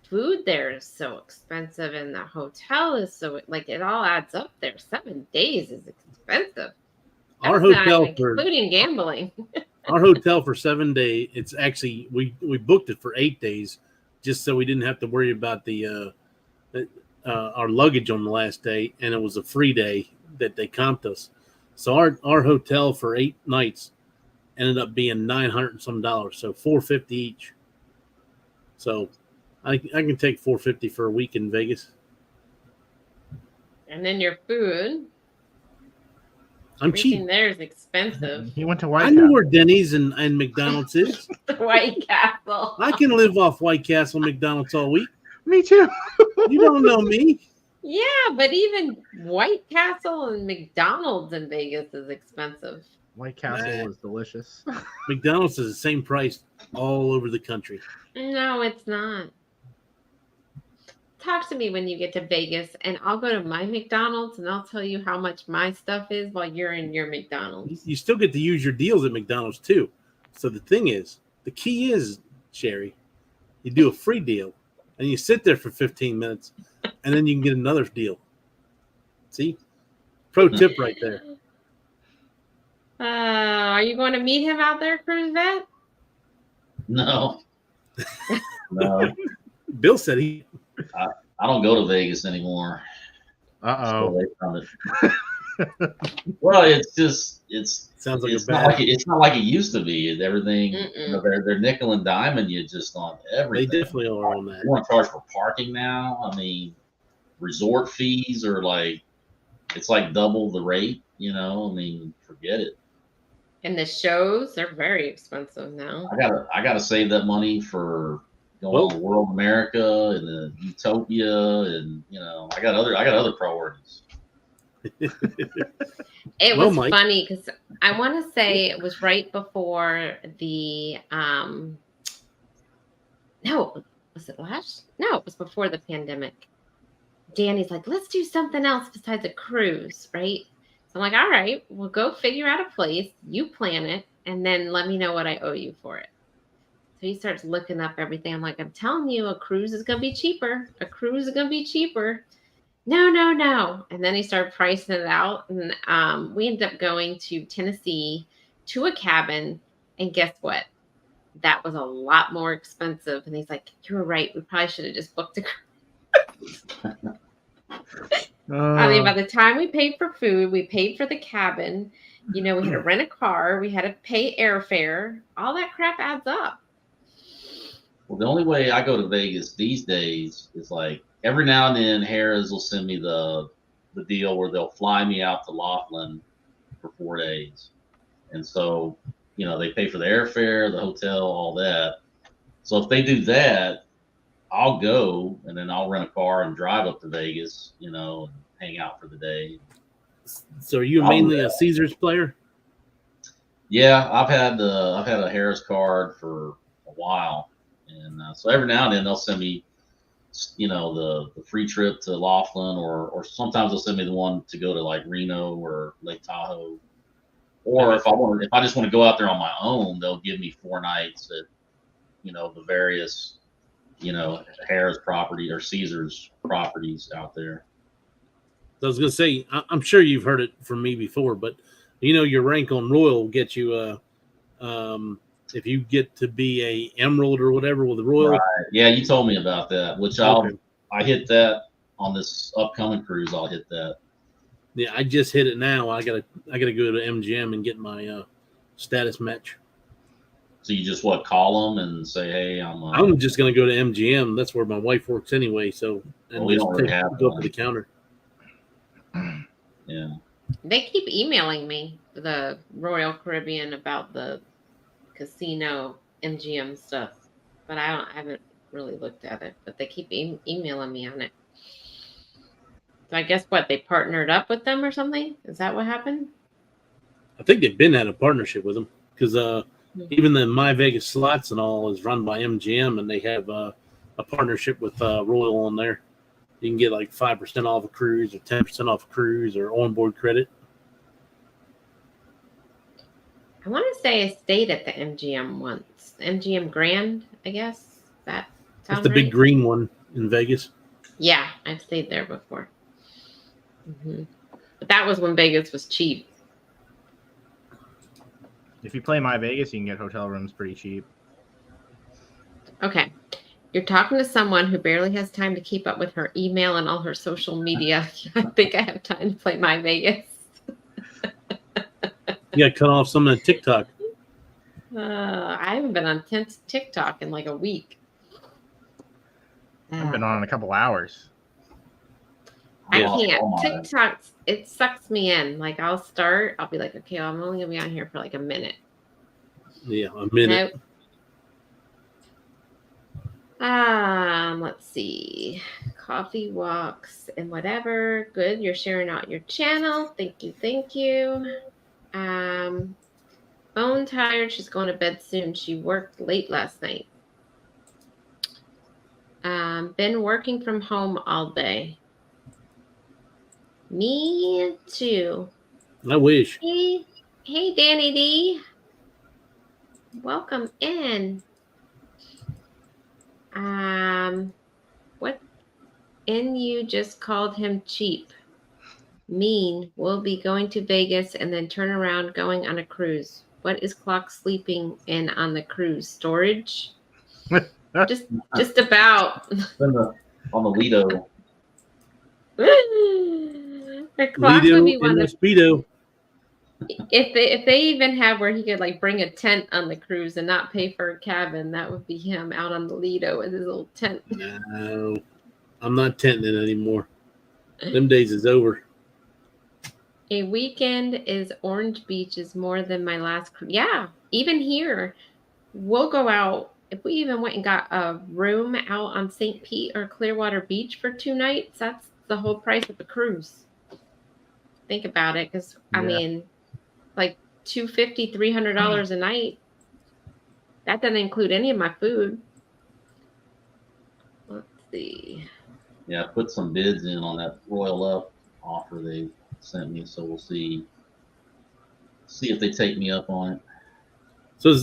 Food there is so expensive, and the hotel is so it all adds up there. 7 days is expensive. Our That's not hotel even for including gambling. our hotel for 7 days. It's actually we booked it for 8 days, just so we didn't have to worry about the our luggage on the last day, and it was a free day that they comped us. So our hotel for 8 nights ended up being $900 and some, so $450 each. So I can take $450 for a week in Vegas. And then your food, I'm everything cheap. there is expensive. He went to I White know House. where Denny's and McDonald's is. White Castle. I can live off White Castle McDonald's all week. Me too. You don't know me. Yeah, but even White Castle and McDonald's in Vegas is expensive. White Castle Nah. was delicious. McDonald's is the same price all over the country. No, it's not. Talk to me when you get to Vegas, and I'll go to my McDonald's and I'll tell you how much my stuff is while you're in your McDonald's. You still get to use your deals at McDonald's too. So the key is, Sherry, you do a free deal and you sit there for 15 minutes and then you can get another deal. See? Pro tip right there. Are you going to meet him out there, Cruise Vet? No. No. Bill said he I don't go to Vegas anymore. Uh-oh. Stay away from it. Well, it's sounds like it's a not bad. like it's not like it used to be. It's everything they're nickel and diming you just on They everything. definitely are on You that. want to charge for parking now? I mean, resort fees are it's like double the rate. I mean, forget it. And the shows, they're very expensive now. I gotta save that money for going Well- to World America and the Utopia, and I got other priorities. It Well, was Mike. funny because I want to say it was right before the no, was it last? No, it was before the pandemic. Danny's like, let's do something else besides a cruise, right? So I'm like, all right, we'll go figure out a place. You plan it, and then let me know what I owe you for it. So he starts looking up everything. I'm like, I'm telling you, a cruise is gonna be cheaper. A cruise is gonna be cheaper. No. And then he started pricing it out. And we ended up going to Tennessee to a cabin. And guess what? That was a lot more expensive. And he's like, you were right. We probably should have just booked a cruise. I mean, by the time we paid for food, we paid for the cabin. We had to rent a car. We had to pay airfare. All that crap adds up. Well, the only way I go to Vegas these days is like every now and then Harrah's will send me the deal where they'll fly me out to Laughlin for 4 days. And so, they pay for the airfare, the hotel, all that. So if they do that, I'll go and then I'll rent a car and drive up to Vegas, and hang out for the day. So are you mainly a Caesars player? Yeah, I've had a Harrah's card for a while. And so every now and then they'll send me the free trip to Laughlin, or sometimes they'll send me the one to go to like Reno or Lake Tahoe. Or if I just want to go out there on my own, they'll give me 4 nights at the various Harrah's property or Caesar's properties out there. I was gonna say, I'm sure you've heard it from me before, but your rank on Royal will get you if you get to be a Emerald or whatever with the Royal. Right. Yeah, you told me about that, which I hit that on this upcoming cruise. I'll hit that. Yeah, I just hit it now. I gotta go to MGM and get my status match. So you just call them and say, hey, I'm just gonna go to MGM. That's where my wife works anyway. So we don't really have go up to the counter. Yeah. They keep emailing me, the Royal Caribbean, about the casino MGM stuff, but I haven't really looked at it. But they keep emailing me on it. So I guess they partnered up with them or something? Is that what happened? I think they've been at a partnership with them because even the My Vegas slots and all is run by MGM, and they have a partnership with Royal on there. You can get like 5% off a cruise or 10% off a cruise or onboard credit. I want to say I stayed at the MGM once. MGM Grand, I guess. That sounds That's the big green one in Vegas. Yeah, I've stayed there before. Mm-hmm. But that was when Vegas was cheap. If you play My Vegas, you can get hotel rooms pretty cheap. Okay. You're talking to someone who barely has time to keep up with her email and all her social media. I think I have time to play My Vegas. You got cut off some of the TikTok. I haven't been on TikTok in like a week. I've been on a couple hours. I can't. TikTok, it sucks me in. Like I'll be like, okay, I'm only gonna be on here for like a minute. Yeah, a minute. Nope. Let's see. Coffee walks and whatever. Good. You're sharing out your channel. Thank you. Bone tired. She's going to bed soon. She worked late last night. Been working from home all day. Me too. I wish. Hey, Danny D. Welcome in. What? And you just called him cheap. Mean. We'll be going to Vegas and then turn around going on a cruise. What is Clock sleeping in on the cruise? Storage? just about. On the Lido. The Clock would be one of the Speedo. If they even have where he could like bring a tent on the cruise and not pay for a cabin, that would be him out on the Lido with his little tent. No, I'm not tenting it anymore. Them days is over. A weekend is Orange Beach is more than my last cruise. Yeah, even here, we'll go out. If we even went and got a room out on St. Pete or Clearwater Beach for 2 nights, that's the whole price of the cruise. Think about it, because I mean, like $250, $300 a night. That doesn't include any of my food. Let's see. Yeah, I put some bids in on that Royal Up offer they sent me, so we'll see if they take me up on it. So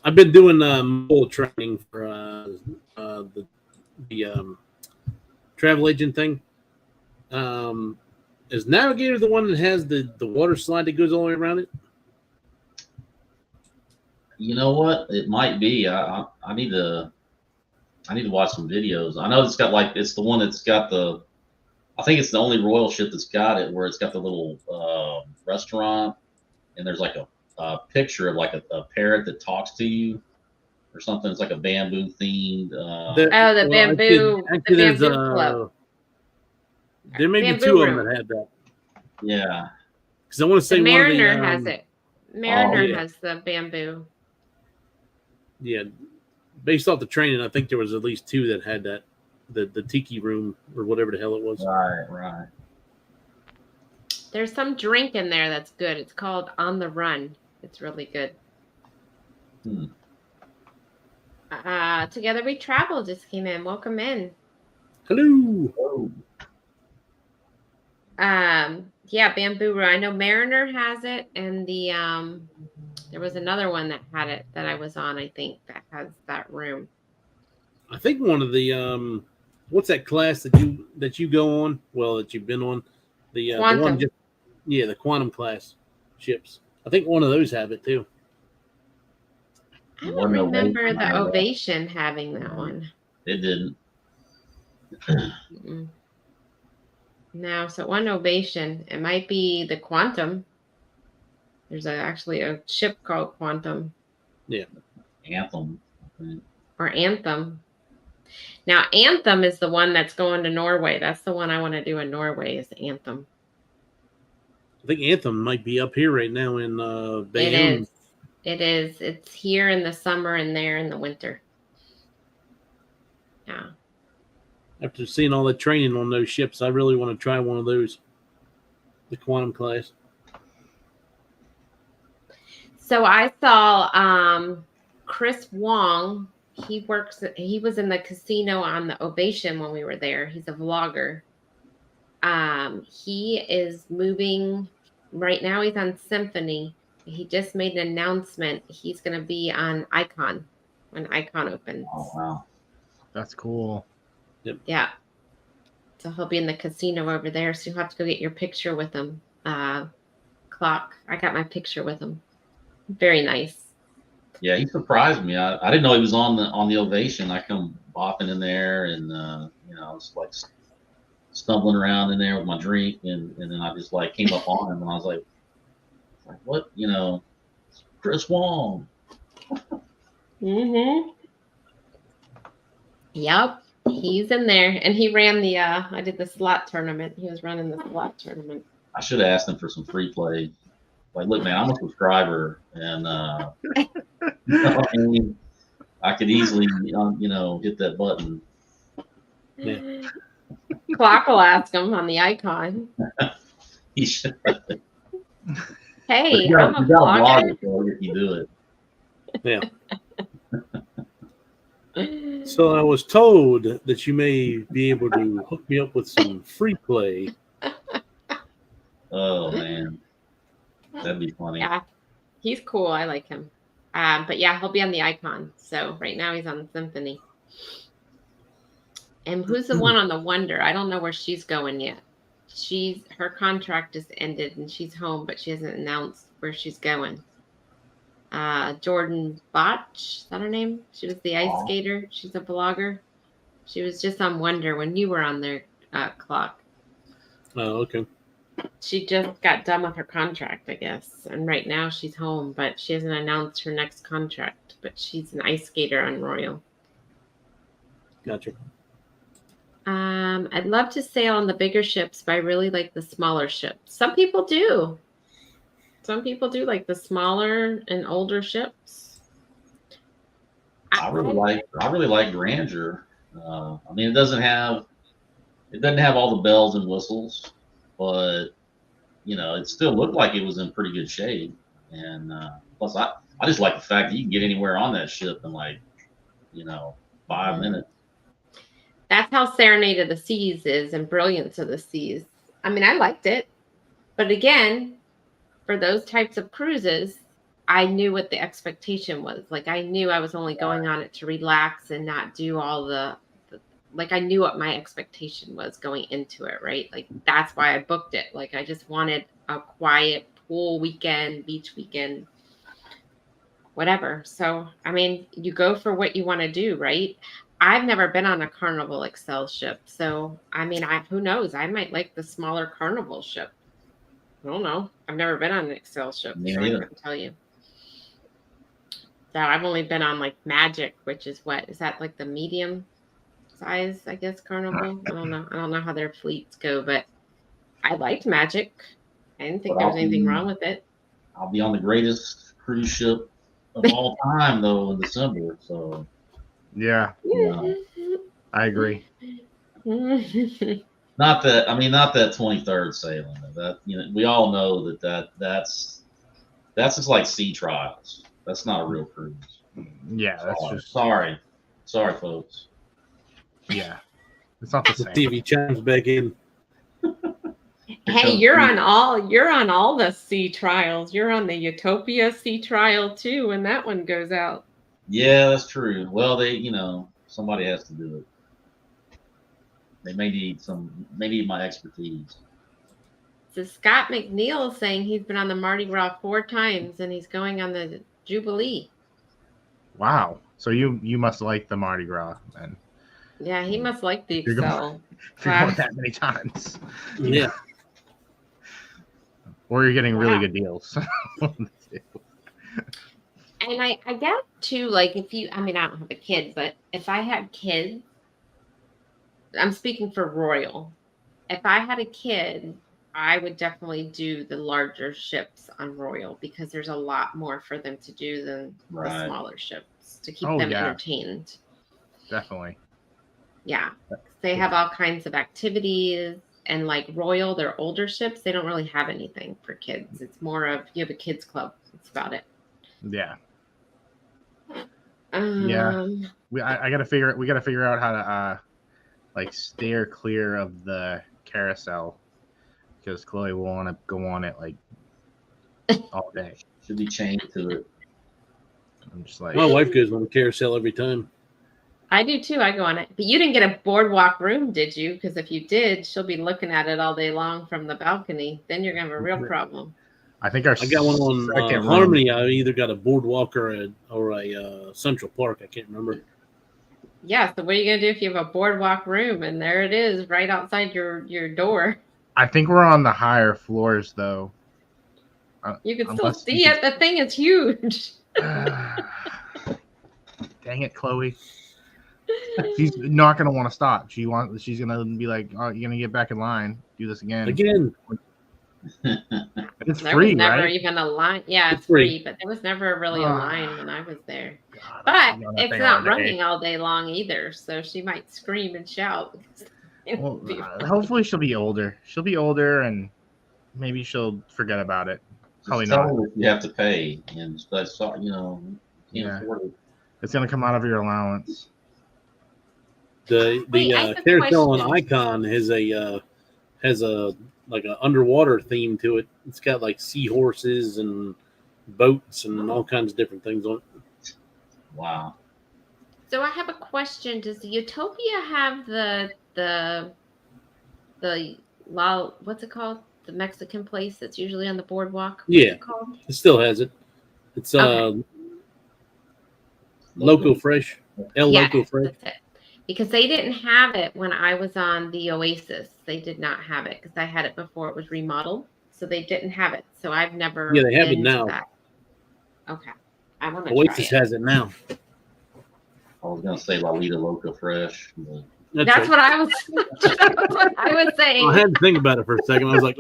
I've been doing mobile training for the travel agent thing. Is Navigator the one that has the water slide that goes all the way around it? You know what? It might be. I need to watch some videos. I know it's the one that's got I think it's the only Royal ship that's got it, where it's got the little restaurant, and there's like a picture of like a parrot that talks to you or something. It's like a bamboo themed. The bamboo club. There may be 2 of them that had that. Yeah. Because I want to say the Mariner has it. Mariner has the bamboo. Yeah. Based off the training, I think there was at least 2 that had that. The tiki room or whatever the hell it was. Right. There's some drink in there that's good. It's called On the Run. It's really good. Together We Travel just came in. Welcome in. Hello. Oh, Yeah, Bamboo Row. I know Mariner has it, and there was another one that had it that I was on, I think, that has that room. I think one of the what's that class that you go on? Well, that you've been on the one Quantum. the quantum class ships. I think one of those have it too. I don't One remember Ovation, the I know. Ovation having that one. it didn't. Mm-mm. No, so one Ovation. It might be the Quantum. There's actually a ship called Quantum Anthem. I think. or Anthem. Now, Anthem is the one that's going to Norway. That's the one I want to do in Norway is Anthem. I think Anthem might be up here right now in It Bayonne. is. It is. It's here in the summer and there in the winter. Yeah. After seeing all the training on those ships, I really want to try one of those, the quantum class. So I saw Chris Wong. He was in the casino on the Ovation when we were there. He's a vlogger. He is moving right now. He's on Symphony. He just made an announcement. He's going to be on Icon when Icon opens. Oh wow. That's cool. Yeah. So he'll be in the casino over there. So you'll have to go get your picture with him. Clock. I got my picture with him. Very nice. Yeah, he surprised me. I didn't know he was on the Ovation. I come bopping in there, and I was like stumbling around in there with my drink, and then I just like came up on him, and I was like what, Chris Wong. Mm-hmm. Yep. He's in there, and he ran the. I did the slot tournament. He was running the slot tournament. I should have asked him for some free play. Like, look, man, I'm a subscriber, and I mean, I could easily, hit that button. Yeah. Clock will ask him on the Icon. He should. Hey, You I'm a got a vlogger. blogger if you do it. Yeah. So I was told that you may be able to hook me up with some free play. Oh man, that'd be funny. Yeah, he's cool. I like him. But yeah, he'll be on the Icon. So right now he's on the Symphony. And who's the one on the Wonder? I don't know where she's going yet. Her contract is ended and she's home, but she hasn't announced where she's going. Jordan Botch, is that her name? She was the ice skater. She's a vlogger. She was just on Wonder when you were on their Clock. Oh, okay. She just got done with her contract, I guess. And right now she's home, but she hasn't announced her next contract. But she's an ice skater on Royal. Gotcha. I'd love to sail on the bigger ships, but I really like the smaller ships. Some people do. Some people do like the smaller and older ships. I really like Grandeur. I mean, it doesn't have all the bells and whistles, but it still looked like it was in pretty good shape. And plus, I just like the fact that you can get anywhere on that ship in 5 minutes. That's how Serenade of the Seas is and Brilliance of the Seas. I mean, I liked it. But again, for those types of cruises, I knew what the expectation was. Like, I knew I was only going on it to relax and not do all the I knew what my expectation was going into it, right? Like, that's why I booked it. Like, I just wanted a quiet pool weekend, beach weekend, whatever. So, I mean, you go for what you want to do, right? I've never been on a Carnival Excel ship. So, I mean, who knows? I might like the smaller Carnival ship. I don't know. I've never been on an Excel ship, so I couldn't tell you. So I've only been on Magic, which is is that the medium size, I guess, Carnival? I don't know. I don't know how their fleets go, but I liked Magic. I didn't think there was anything wrong with it. I'll be on the greatest cruise ship of all time, though, in December. So Yeah, I agree. not that 23rd sailing. That we all know that's just like sea trials. That's not a real cruise. Yeah, that's just sorry, folks. yeah. It's not the The same. TV chimes back in. Hey, you're on all the sea trials. You're on the Utopia sea trial too, when that one goes out. Yeah, that's true. Well, somebody has to do it. They may need my expertise. So Scott McNeil is saying he's been on the Mardi Gras 4 times and he's going on the Jubilee. Wow. So you must like the Mardi Gras then. Yeah, he must like the You're going- Excel. If you're going that many times. Yeah. Or you're getting really Wow. good deals. And I guess too, like I don't have a kid, but if I had kids, I'm speaking for Royal. If I had a kid, I would definitely do the larger ships on Royal because there's a lot more for them to do than the smaller ships to keep them entertained. Definitely. Yeah. They have all kinds of activities, and like Royal, their older ships, they don't really have anything for kids. It's more of you have a kids club. That's about it. Yeah. Yeah. We gotta figure out how to like steer clear of the carousel because Chloe will want to go on it like all day. Should be chained to it. I'm just like My wife goes on the carousel every time. I do too. I go on it. But you didn't get a boardwalk room, did you? Because if you did, she'll be looking at it all day long from the balcony. Then you're going to have a real problem. I think I got one on Harmony. I either got a boardwalk or a Central Park. I can't remember. Yeah. So what are you going to do if you have a boardwalk room and there it is right outside your door? I think we're on the higher floors though. You can still see it. The thing is huge. Dang it, Chloe. She's not gonna want to stop. She's gonna be like, "Oh, you're gonna get back in line. Do this again." It's there free, was never right? even a line. Yeah, it's free, but there was never really a line when I was there. God, but it's not running all day long either, so she might scream and shout. Well, hopefully she'll be older. She'll be older, and maybe she'll forget about it. Probably not. You have to pay, and that's can't afford it. It's gonna come out of your allowance. The carousel on Icon has a like an underwater theme to it. It's got like seahorses and boats and all kinds of different things on it. Wow. So I have a question. Does the Utopia have the what's it called? The Mexican place that's usually on the boardwalk? It still has it. It's Loco Fresh. Loco Fresh. That's it. Because they didn't have it when I was on the Oasis. They did not have it because I had it before it was remodeled. So they didn't have it. So I've never. Yeah, they have it now. Okay. I want to Oasis try it. has it now. I was gonna say Lalita Loco Fresh. That's what I was. That's what I was saying. I had to think about it for a second. I was like,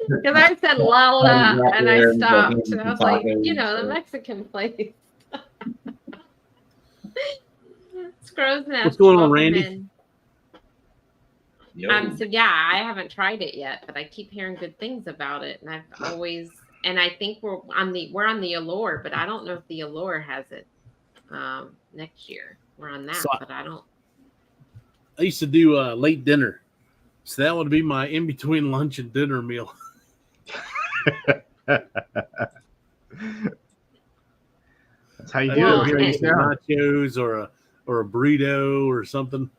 because I said Lala and I stopped and I was like, the Mexican place. Scrow's Nest. What's going on, Randy? So yeah, I haven't tried it yet, but I keep hearing good things about it, and I think we're on the Allure, but I don't know if the Allure has it next year. We're on that, but I don't. I used to do late dinner, so that would be my in between lunch and dinner meal. That's how you do it. Nachos or a burrito or something.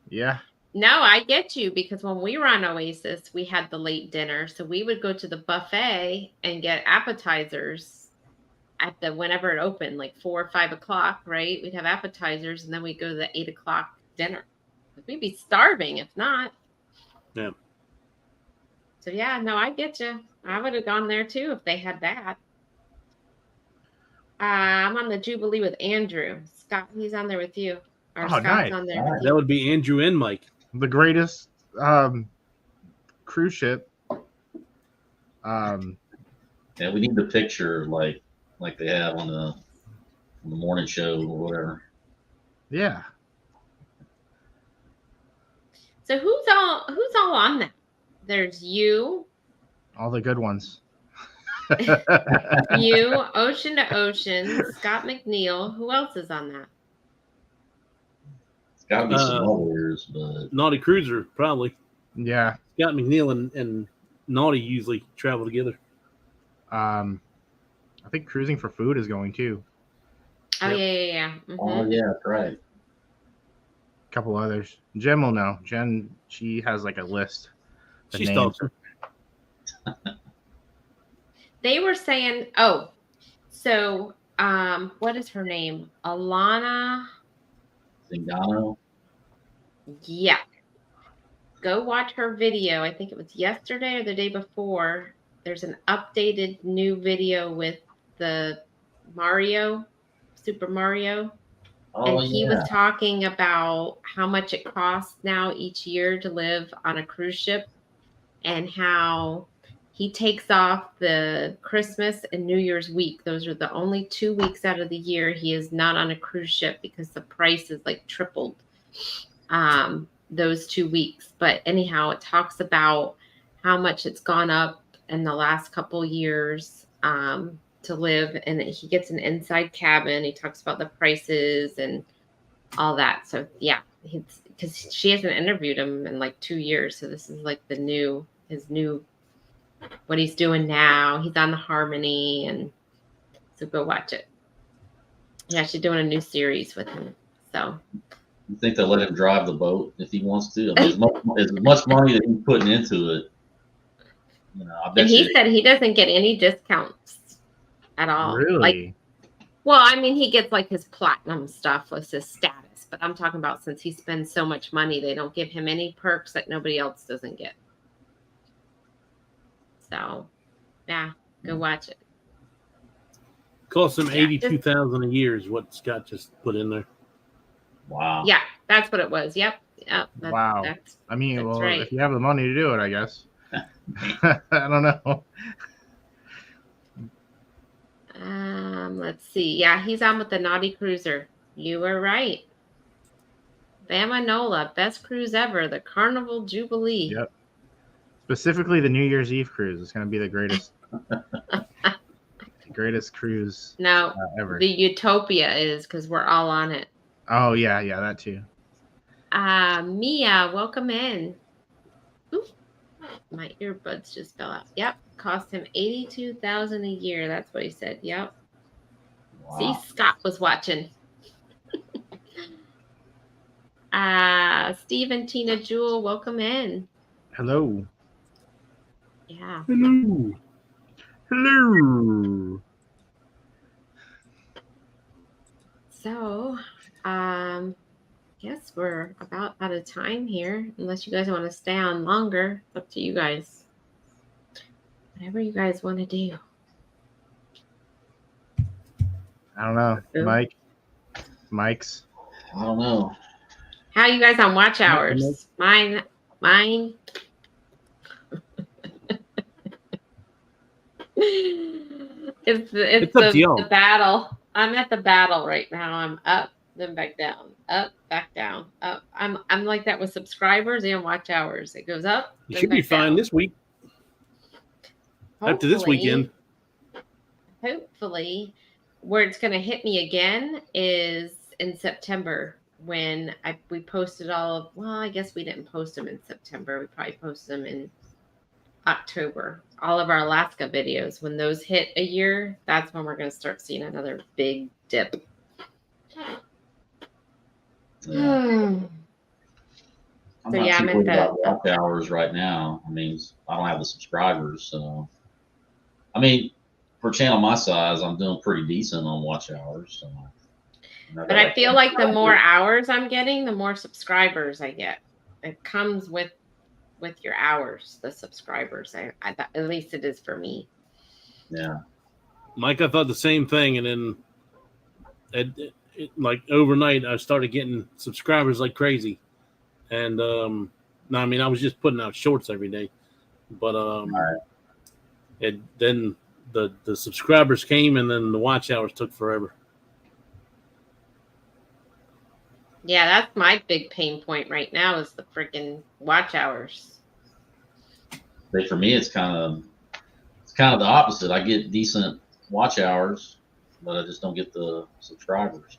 Yeah. No, I get you, because when we were on Oasis, we had the late dinner, so we would go to the buffet and get appetizers at whenever it opened, like 4 or 5 o'clock, right? We'd have appetizers, and then we'd go to the 8 o'clock dinner. We'd be starving if not. Yeah. So yeah, no, I get you. I would have gone there too if they had that. I'm on the Jubilee with Andrew. Scott, he's on there with you. Or Scott's nice. on there with you. That would be Andrew and Mike. The greatest cruise ship. Yeah, we need the picture like they have on the morning show or whatever. Yeah. So who's all on that? There's you. All the good ones. You, Ocean to Ocean, Scott McNeil. Who else is on that? It's got to be some others, but Naughty Cruiser, probably. Yeah. Scott McNeil and Naughty usually travel together. I think Cruising for Food is going too. Oh, Yep. yeah. oh yeah, that's right. A couple others. Jen will know. Jen, she has like a list. of She's names. talking. They were saying, so what is her name? Alana. Zingano. Yeah. Go watch her video. I think it was yesterday or the day before. There's an updated new video with the Super Mario. Oh, And he was talking about how much it costs now each year to live on a cruise ship and how he takes off the Christmas and New Year's week. Those are the only 2 weeks out of the year he is not on a cruise ship because the price is like tripled those 2 weeks. But anyhow, it talks about how much it's gone up in the last couple years to live, and he gets an inside cabin. He talks about the prices and all that. So yeah, because she hasn't interviewed him in like 2 years. So this is like his new, what he's doing now. He's on the Harmony, and so go watch it. Yeah, she's doing a new series with him. So You think they'll let him drive the boat if he wants to? I mean, as much money that he's putting into it. I bet and he said he doesn't get any discounts at all. Really? Like, well, I mean, he gets like his platinum stuff with his status, but I'm talking about since he spends so much money, they don't give him any perks that nobody else doesn't get. So, yeah, go watch it. Costs him Yeah, $82,000 a year is what Scott just put in there. Wow. Yeah, that's what it was. Yep. Wow. That's I mean, That's well, right. if you have the money to do it, I guess. I don't know. Let's see. Yeah, he's on with the Naughty Cruiser. You were right. Bama Nola, best cruise ever, the Carnival Jubilee. Yep. Specifically, the New Year's Eve cruise is going to be the greatest, greatest cruise No, ever. the Utopia is because we're all on it. Oh yeah, that too. Mia, welcome in. Ooh, my earbuds just fell out. Yep, cost him $82,000 a year. That's what he said. Yep. Wow. See, Scott was watching. Steve and Tina Jewel, welcome in. Hello. Yeah. Hello. So, guess we're about out of time here. Unless you guys want to stay on longer, it's up to you guys. Whatever you guys want to do. I don't know, Ooh. Mike's. I don't know. How you guys on watch hours? Mine. It's up to y'all. the battle. I'm at the battle right now. I'm up, then back down, up, back down, up. I'm like that with subscribers and watch hours. It goes up. You then should be back fine down. this week. After this Hopefully- weekend. Hopefully, where it's going to hit me again is in September when we posted all of. Well, I guess we didn't post them in September. We probably posted them in October. All of our Alaska videos. When those hit a year, that's when we're going to start seeing another big dip. Yeah. I'm So, not yeah, too I'm at worried the- about watch hours right now. I mean, I don't have the subscribers, so I mean, for a channel my size, I'm doing pretty decent on watch hours. So, But I feel like the more hours I'm getting, the more subscribers I get. It comes with your hours, the subscribers. At least it is for me. Yeah. Mike, I thought the same thing, and then like overnight, I started getting subscribers like crazy. And no, I mean, I was just putting out shorts every day, but then the subscribers came, and then the watch hours took forever. Yeah, that's my big pain point right now is the freaking watch hours. But for me, it's kind of kind of the opposite. I get decent watch hours, but I just don't get the subscribers,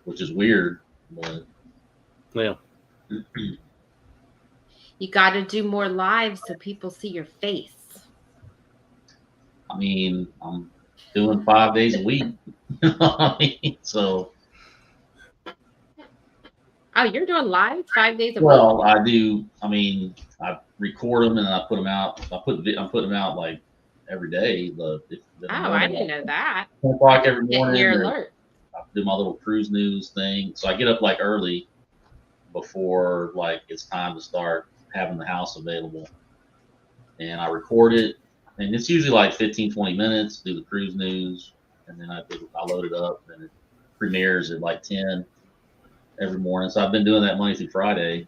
which is weird. But Yeah. You got to do more lives so people see your face. I mean, I'm doing 5 days a week. You know what I mean? So, Oh, you're doing live 5 days a week? well, I do. I mean, I record them and I put them out. I'm putting them out like every day. Oh, I didn't know that. 10 o'clock every Getting morning. your or alert. I do my little cruise news thing. So I get up like early before like it's time to start having the house available. And I record it. And it's usually like 15, 20 minutes, do the cruise news. And then I load it up and it premieres at like 10 every morning. So I've been doing that Monday through Friday.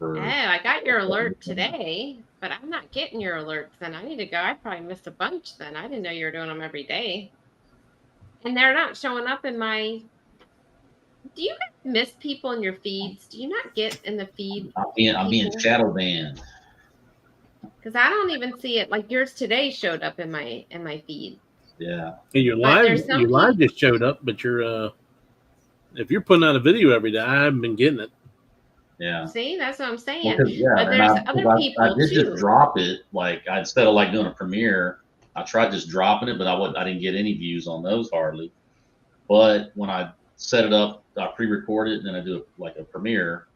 Oh, I got your alert today, but I'm not getting your alerts then. I need to go. I probably missed a bunch then. I didn't know you were doing them every day. And they're not showing up in my... Do you guys miss people in your feeds? Do you not get in the feed? I'm being shadow banned. Because I don't even see it. Like yours today showed up in my feed. Yeah. And your But there's live, some just showed up, but if you're putting out a video every day, I haven't been getting it. Yeah. See, that's what I'm saying. Well, 'cause, yeah, but and there's other people I did too. just drop it. Like instead of like doing a premiere, I tried just dropping it, but I didn't get any views on those hardly. But when I set it up, I pre-record it and then I do like a premiere,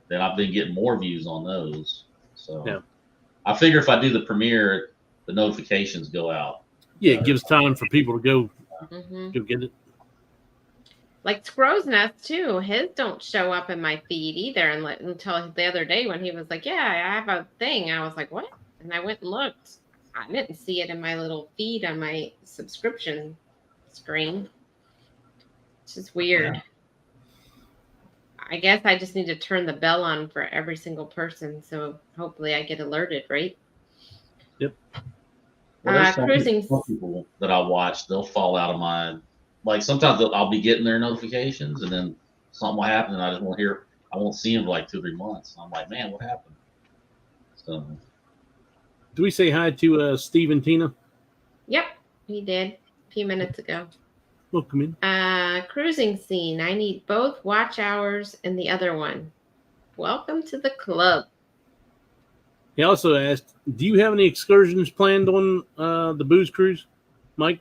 then I've been getting more views on those. So Yeah. I figure if I do the premiere, the notifications go out. Yeah, it gives time for people to go Mm-hmm. go get it. Like Scrow's Nest too. His don't show up in my feed either until the other day when he was like, "Yeah, I have a thing." I was like, "What?" And I went and looked. I didn't see it in my little feed on my subscription screen. It's just weird. Yeah. I guess I just need to turn the bell on for every single person, so hopefully I get alerted, right? Yep. Well, there's Cruising. some people that I watch, they'll fall out of my, like sometimes I'll be getting their notifications and then something will happen and I just won't hear, I won't see them for like 2 or 3 months. I'm like, man, what happened? So, Do we say hi to Steve and Tina? Yep, he did a few minutes ago. Welcome in. Cruising scene. I need both watch hours and the other one. Welcome to the club. He also asked, do you have any excursions planned on the booze cruise, Mike?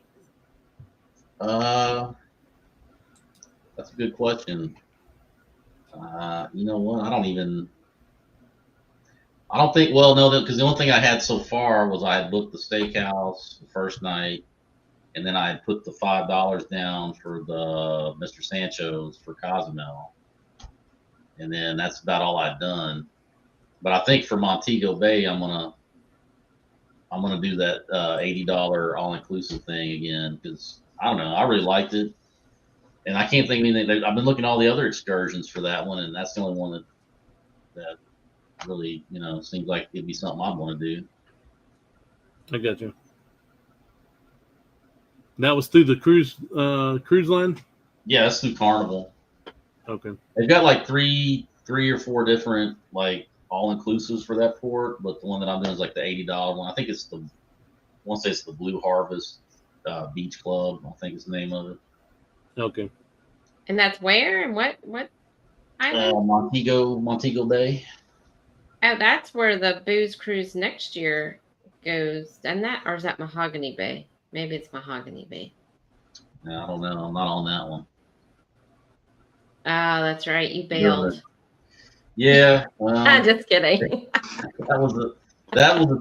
that's a good question. You know what? I don't think, well, no, because the only thing I had so far was I had booked the steakhouse the first night, and then I had put the $5 down for the Mr. Sancho's for Cozumel. And then that's about all I'd done. But I think for Montego Bay, I'm gonna do that $80 all-inclusive thing again because I don't know, I really liked it, and I can't think of anything. I've been looking at all the other excursions for that one, and that's the only one that really, you know, seems like it'd be something I'd want to do. I got you. That was through the cruise line? Yeah, that's through Carnival. Okay. They've got like three or four different like all-inclusives for that port, but the one that I'm doing is like the $80 one. I think it's I want to say it's the Blue Harvest Beach Club. I think is the name of it. Okay. And that's where and what island? Montego Bay. Oh, that's where the booze cruise next year goes. And that, or is that Mahogany Bay? Maybe it's Mahogany Bay. No, I don't know. I'm not on that one. Oh, that's right. You bailed. Yeah. Well, I'm just kidding. that was a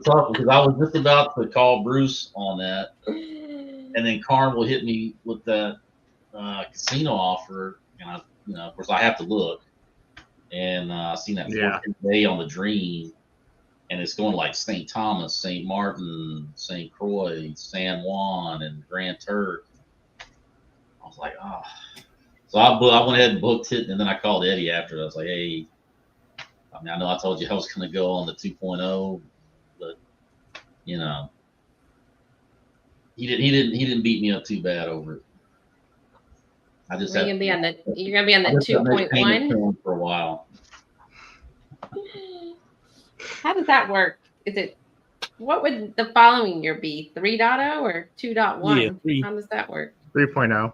tough one because I was just about to call Bruce on that, and then Carnival hit me with that casino offer, and I, you know, of course I have to look, and I seen that 14 day on the Dream, and it's going like St. Thomas, St. Martin, St. Croix, San Juan, and Grand Turk. I was like, ah. So I went ahead and booked it, and then I called Eddie after. I was like, hey, I mean, I know I told you I was going to go on the 2.0, but you know, he didn't beat me up too bad over it. I just you're gonna be on the 2.1 for a while. How does that work? Is it What would the following year be? 3.0 or 2.1? Yeah, 3. How does that work? 3.0.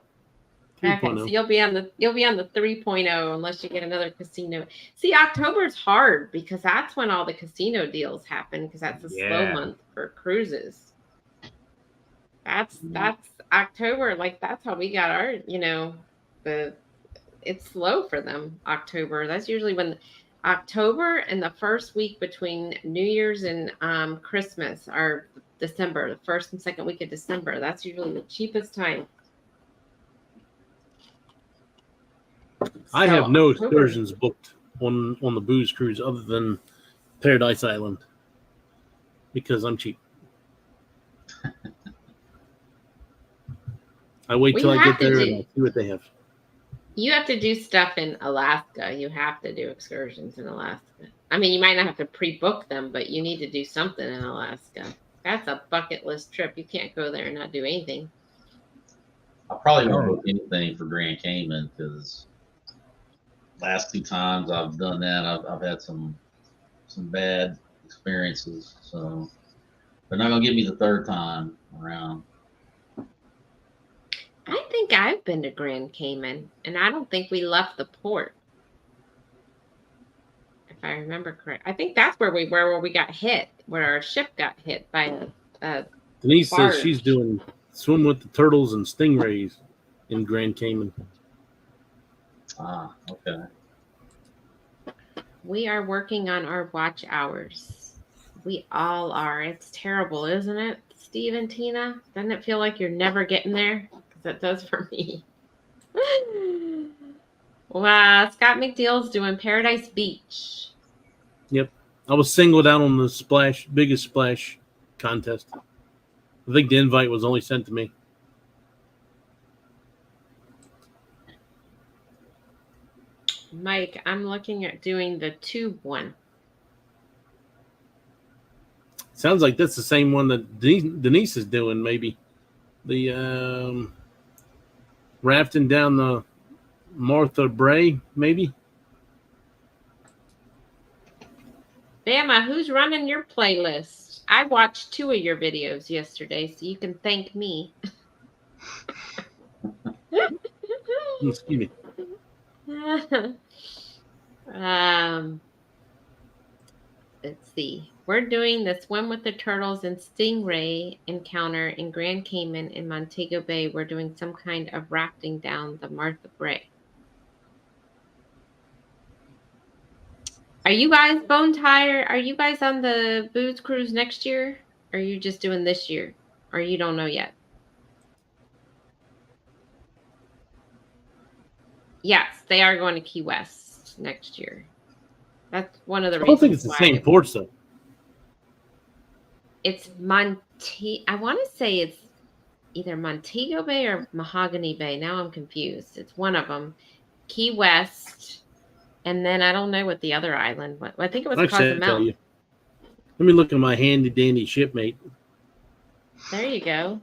Okay, so 3.0. you'll be on the 3.0 unless you get another casino. See, October's hard because that's when all the casino deals happen because that's a slow Yeah. month for cruises. That's October. Like that's how we got our, it's slow for them. October. That's usually when October and the first week between New Year's and Christmas are December, the first and second week of December. That's usually the cheapest time. I have So, no October- excursions booked on the booze cruise other than Paradise Island because I'm cheap. I wait We till I have get to there do- and I see what they have. You have to do stuff in Alaska. You have to do excursions in Alaska. I mean, you might not have to pre-book them, but you need to do something in Alaska. That's a bucket list trip. You can't go there and not do anything. I probably won't book anything for Grand Cayman because last 2 times I've done that, I've had some bad experiences. So they're not gonna get me the 3rd time around. I think I've been to Grand Cayman, and I don't think we left the port. If I remember correct, I think that's where we were, where we got hit, where our ship got hit by a Denise barge. says she's doing swim with the turtles and stingrays in Grand Cayman. Ah, okay. We are working on our watch hours. We all are. It's terrible, isn't it, Steve and Tina? Doesn't it feel like you're never getting there? Because it does for me. Wow, Scott McDeal's doing Paradise Beach. Yep. I was singled out on the biggest splash contest. I think the invite was only sent to me. Mike, I'm looking at doing the tube one. Sounds like that's the same one that Denise is doing, maybe. The rafting down the Martha Brae, maybe. Bama, who's running your playlist? I watched 2 of your videos yesterday, so you can thank me. Excuse me. Let's see. We're doing the swim with the turtles and stingray encounter in Grand Cayman in Montego Bay. We're doing some kind of rafting down the Martha Brae. Are you guys bone tired? Are you guys on the booze cruise next year? Or are you just doing this year? Or you don't know yet? Yes, they are going to Key West next year. That's one of the I reasons. don't think it's the same ports, though. It's I want to say it's either Montego Bay or Mahogany Bay. Now I'm confused. It's one of them. Key West. And then I don't know what the other island was. I think it was Actually, I'll tell Cozumel. you. Let me look at my handy dandy shipmate. There you go.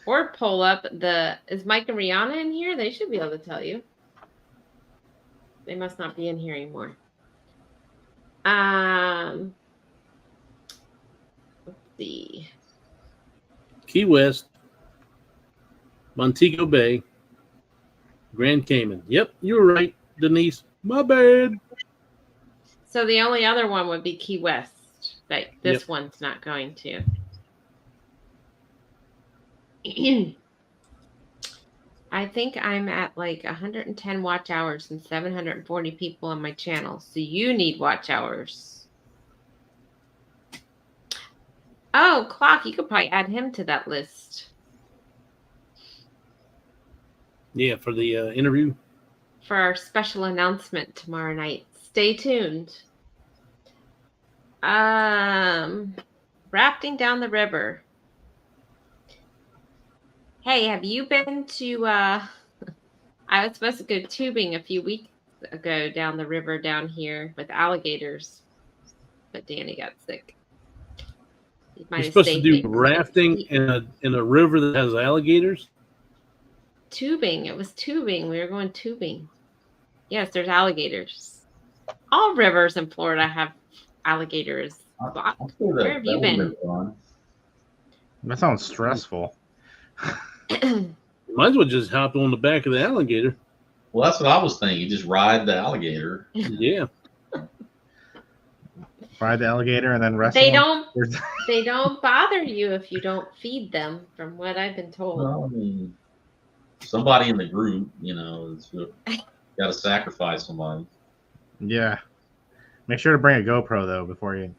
Or pull up is Mike and Rihanna in here? They should be able to tell you. They must not be in here anymore. Let's see. Key West, Montego Bay, Grand Cayman. Yep, you were right, Denise. My bad. So the only other one would be Key West, but this Yep. one's not going to. I think I'm at like 110 watch hours and 740 people on my channel. So you need watch hours. Oh, Clock, you could probably add him to that list Yeah, for the interview. for our special announcement tomorrow night. Stay tuned. Rafting down the river. Hey, have you been to I was supposed to go tubing a few weeks ago down the river down here with alligators, but Danny got sick. He might You're have supposed to stayed do maybe rafting 6 in a river that has alligators. Tubing. It was tubing. We were going tubing. Yes, there's alligators. All rivers in Florida have alligators I'd say Where have you would've been? fun. That sounds stressful. Might as well just hop on the back of the alligator. Well, that's what I was thinking. Just ride the alligator. Yeah. Ride the alligator and then wrestle. They him. don't bother you if you don't feed them, from what I've been told. Well, I mean, somebody in the group, is got to sacrifice somebody. Yeah. Make sure to bring a GoPro though before you.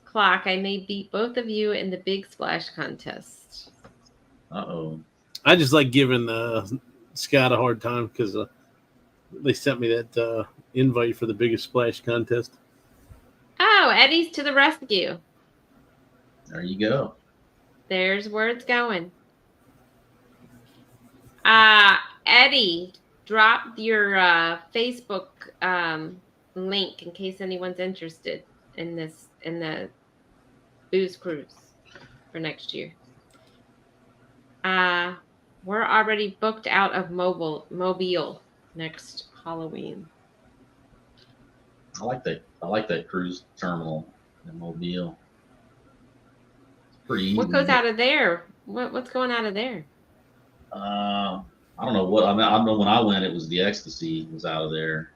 Clock, I may beat both of you in the big splash contest. Uh-oh. I just like giving Scott a hard time because they sent me that invite for the biggest splash contest. Oh, Eddie's to the rescue. There you go. There's where it's going. Eddie, drop your Facebook link in case anyone's interested in the booze cruise for next year. We're already booked out of Mobile next Halloween. I like that cruise terminal in Mobile. It's pretty easy. What goes out of there? What's going out of there? I don't know what. I know when I went, it was the Ecstasy was out of there,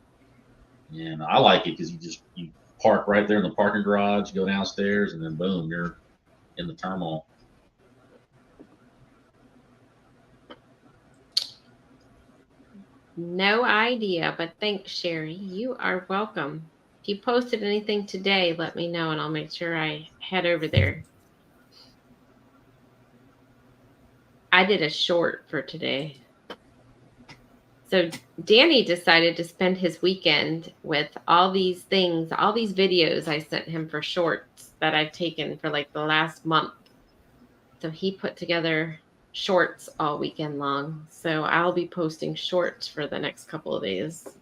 and I like it because you park right there in the parking garage, go downstairs, and then boom, you're in the terminal. No idea, but thanks, Sherry. You are welcome. If you posted anything today, let me know, and I'll make sure I head over there. I did a short for today. So Danny decided to spend his weekend with all these things, all these videos I sent him for shorts that I've taken for like the last month. So he put together shorts all weekend long. So I'll be posting shorts for the next couple of days.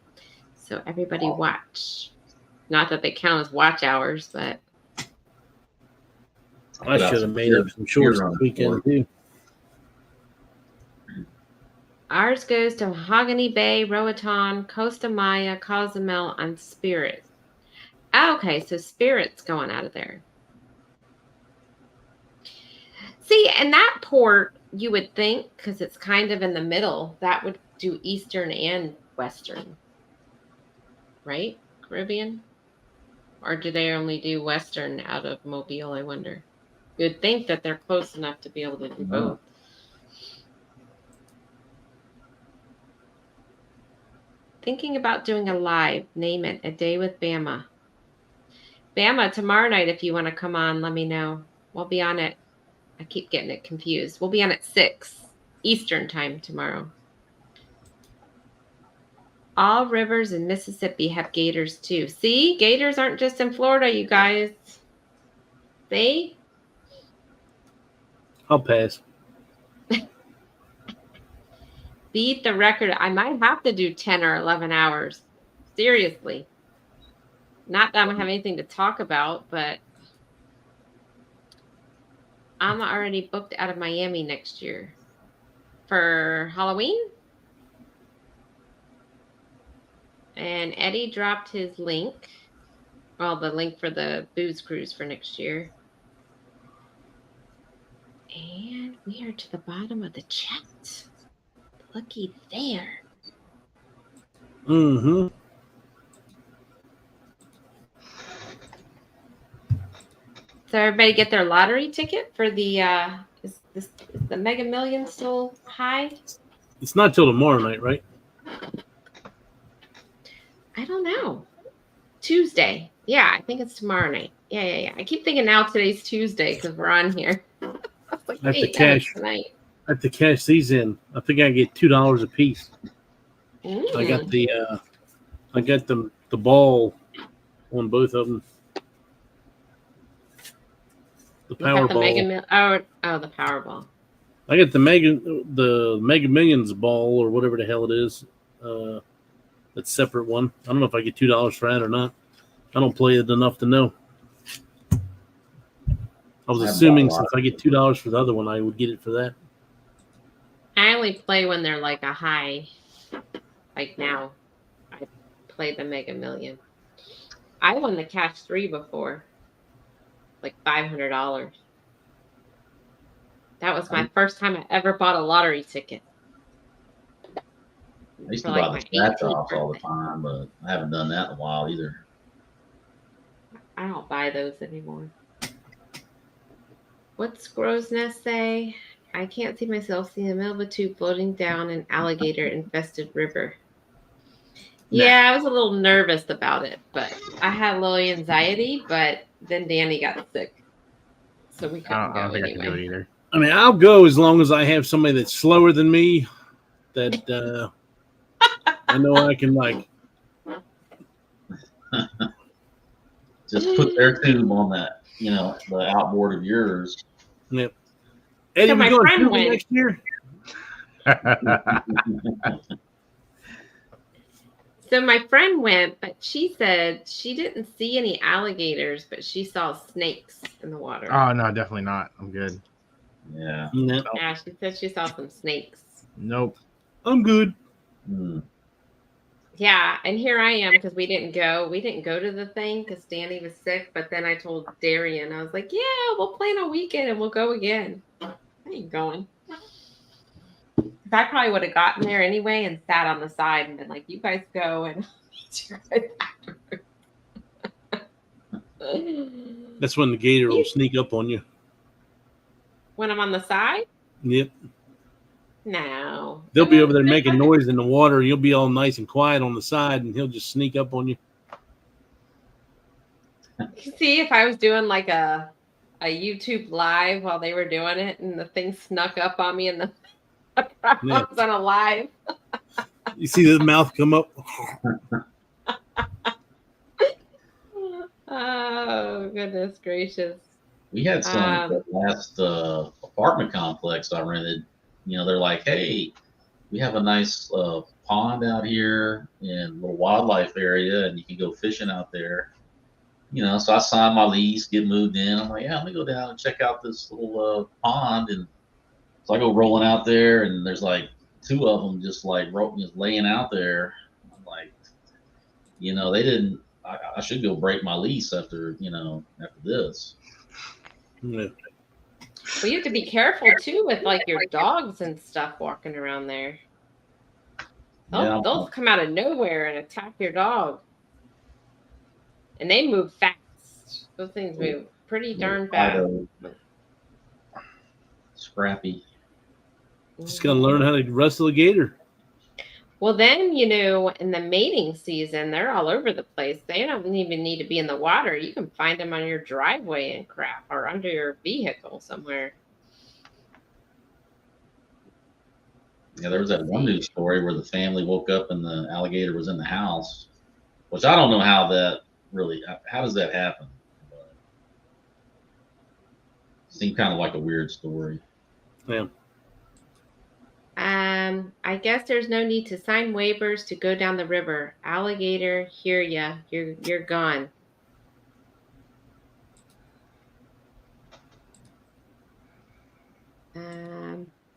So everybody watch. Not that they count as watch hours, but I should have made up some shorts this weekend too. ours goes to Mahogany Bay, Roatan, Costa Maya, Cozumel, and Spirit. Okay, so Spirit's going out of there. See, and that port, you would think, because it's kind of in the middle, that would do Eastern and Western. Right? Caribbean? Or do they only do Western out of Mobile, I wonder? You'd think that they're close enough to be able to do both. Thinking about doing a live, name it, A Day with Bama. Bama, tomorrow night, if you want to come on, let me know. We'll be on it. I keep getting it confused. We'll be on at 6 Eastern time tomorrow. All rivers in Mississippi have gators too. See, gators aren't just in Florida, you guys. See? I'll pass. Beat the record. I might have to do 10 or 11 hours. Seriously. Not that I don't have anything to talk about, but I'm already booked out of Miami next year. For Halloween? And Eddie dropped his link. Well, the link for the booze cruise for next year. And we are to the bottom of the chat. Looky there. Mm-hmm. So everybody get their lottery ticket for the is the Mega Millions still high? It's not till tomorrow night, right? I don't know. Tuesday. Yeah, I think it's tomorrow night. Yeah. I keep thinking now today's Tuesday because we're on here. I was like, I have to wait, cash. tonight. I have to cash these in. I think I get $2 a piece. I got the ball on both of them. The Powerball. The Powerball. I got the Mega Millions ball or whatever the hell it is. That's a separate one. I don't know if I get $2 for that or not. I don't play it enough to know. I was assuming since I get $2 for the other one, I would get it for that. I only play when they're like a high. Like now, I played the Mega Million. I won the Cash 3 before, like $500. That was my first time I ever bought a lottery ticket. I used For to like buy my the scratch 18th offs all the birthday. time, but I haven't done that in a while either. I don't buy those anymore. What's Crow's Nest say? I can't see myself seeing the middle of a tube floating down an alligator-infested river. Yeah, I was a little nervous about it, but I had a little anxiety, but then Danny got sick. So we couldn't I go don't think I can do it anyway. either. I mean, I'll go as long as I have somebody that's slower than me that I know I can like. Just put their tube on that, the outboard of yours. Yep. Eddie, So we my going friend tubing went. next year? So my friend went, but she said she didn't see any alligators, but she saw snakes in the water. Oh no, definitely not. I'm good. Yeah. No, Yeah, she said she saw some snakes. Nope. I'm good. Hmm. Yeah, and here I am because we didn't go. We didn't go to the thing because Danny was sick. But then I told Darian, I was like, "Yeah, we'll plan a weekend and we'll go again." I ain't going. I probably would have gotten there anyway and sat on the side and been like, "You guys go and I'll meet you guys afterwards." That's when the gator will sneak up on you. When I'm on the side? Yep. No. They'll be over there making noise in the water. You'll be all nice and quiet on the side, and he'll just sneak up on you. See, if I was doing like a YouTube live while they were doing it and the thing snuck up on me and the I was on a live. You see the mouth come up. Oh, goodness gracious. We had some at the last apartment complex I rented. They're like, hey, we have a nice pond out here and a little wildlife area, and you can go fishing out there. So I signed my lease, get moved in. I'm like, yeah, let me go down and check out this little pond. And so I go rolling out there, and there's like two of them just like laying out there. I'm like, they didn't. I should go break my lease after this. Yeah. Well, you have to be careful too with like your dogs and stuff walking around there. They'll come out of nowhere and attack your dog. And they move fast. Those things move pretty darn fast. Scrappy. Just gotta learn how to wrestle a gator. Well, then, in the mating season, they're all over the place. They don't even need to be in the water. You can find them on your driveway and crap or under your vehicle somewhere. Yeah, there was that one news story where the family woke up and the alligator was in the house, which I don't know how does that happen? But it seemed kind of like a weird story. Yeah. I guess there's no need to sign waivers to go down the river. Alligator, hear ya. You're gone.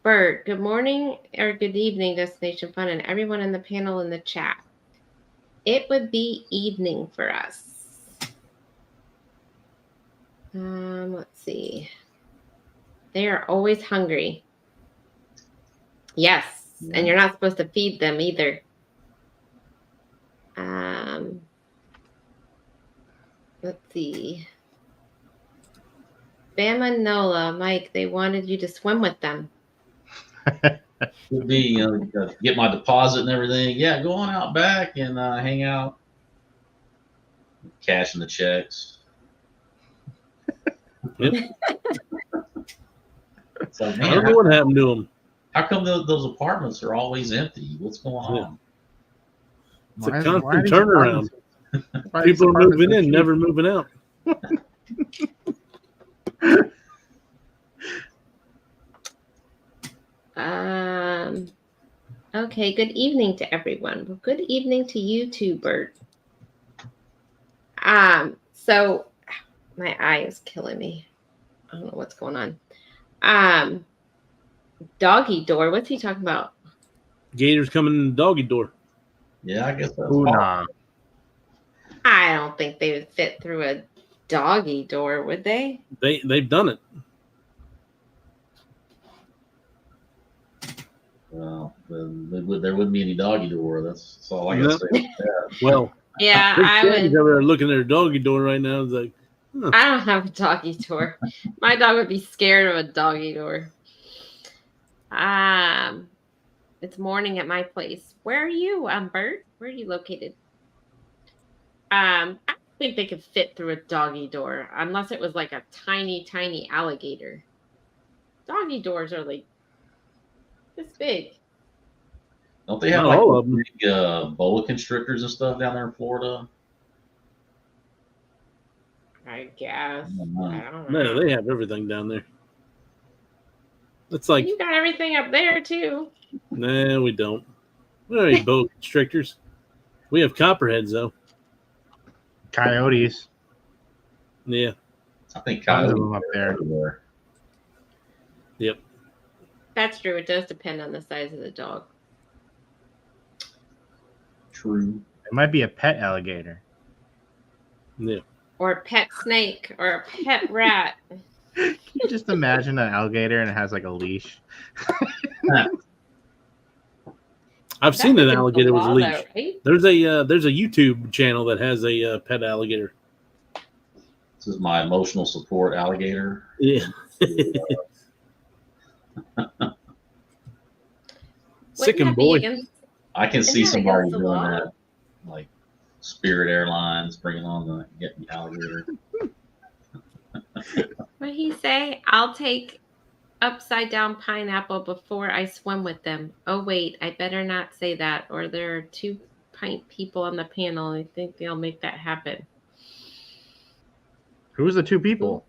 Bert, good morning or good evening, Destination Fun, and everyone in the panel in the chat. It would be evening for us. Let's see. They are always hungry. Yes, and you're not supposed to feed them either. Let's see. Bama Nola, Mike, they wanted you to swim with them. Would be, get my deposit and everything. Yeah, go on out back and hang out. Cashing the checks. Yep. It's like, I man, don't know what happened to them. how come those apartments are always empty? What's going on? It's a constant turnaround. Why People are apartments moving so in, cheap? never moving out. Okay, good evening to everyone. Well, good evening to you too, Bert. So my eye is killing me. I don't know what's going on. Doggy door. What's he talking about? Gators coming in the doggy door. Yeah, I guess that's Ooh, all. nah. I don't think they would fit through a doggy door, would they? They've done it. Well, then there wouldn't be any doggy door. That's all I No. gotta say about that. Well, Yeah, big I Sandy's would. over there looking at her doggy door right now. It's like, I don't have a doggy door. My dog would be scared of a doggy door. It's morning at my place. Where are you, Bert? Where are you located? I don't think they could fit through a doggy door unless it was like a tiny, tiny alligator. Doggy doors are like this big. Don't they have Not like all of them. big boa constrictors and stuff down there in Florida? I guess. I don't know. I don't know. no, they have everything down there. It's like, You got everything up there too. nah, we don't. We don't have boa constrictors. We have copperheads though. Coyotes. Yeah. I think Tons of coyotes them up there. everywhere. Yep. That's true. It does depend on the size of the dog. True. It might be a pet alligator. Yeah. Or a pet snake or a pet rat. Can you just imagine an alligator and it has like a leash? I've seen That's an against alligator the with a law, leash. though, right? There's a YouTube channel that has a pet alligator. This is my emotional support alligator. Yeah. Sick Wouldn't him, that be boy. against- I can see Isn't that somebody against the doing law? that, like Spirit Airlines bringing on the getting the alligator. What'd he say? I'll take upside down pineapple before I swim with them. Oh, wait, I better not say that, or there are 2 pint people on the panel. I think they'll make that happen. Who's the 2 people?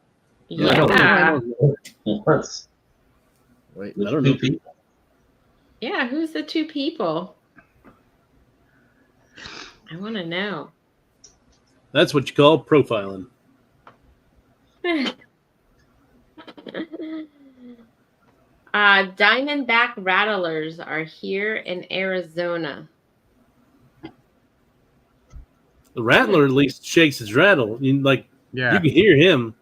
I don't Yeah. What's Wait, I don't know. two people? Yeah, who's the 2 people? I want to know. That's what you call profiling. Diamondback rattlers are here in Arizona. The rattler at least shakes his rattle. You yeah. can hear him.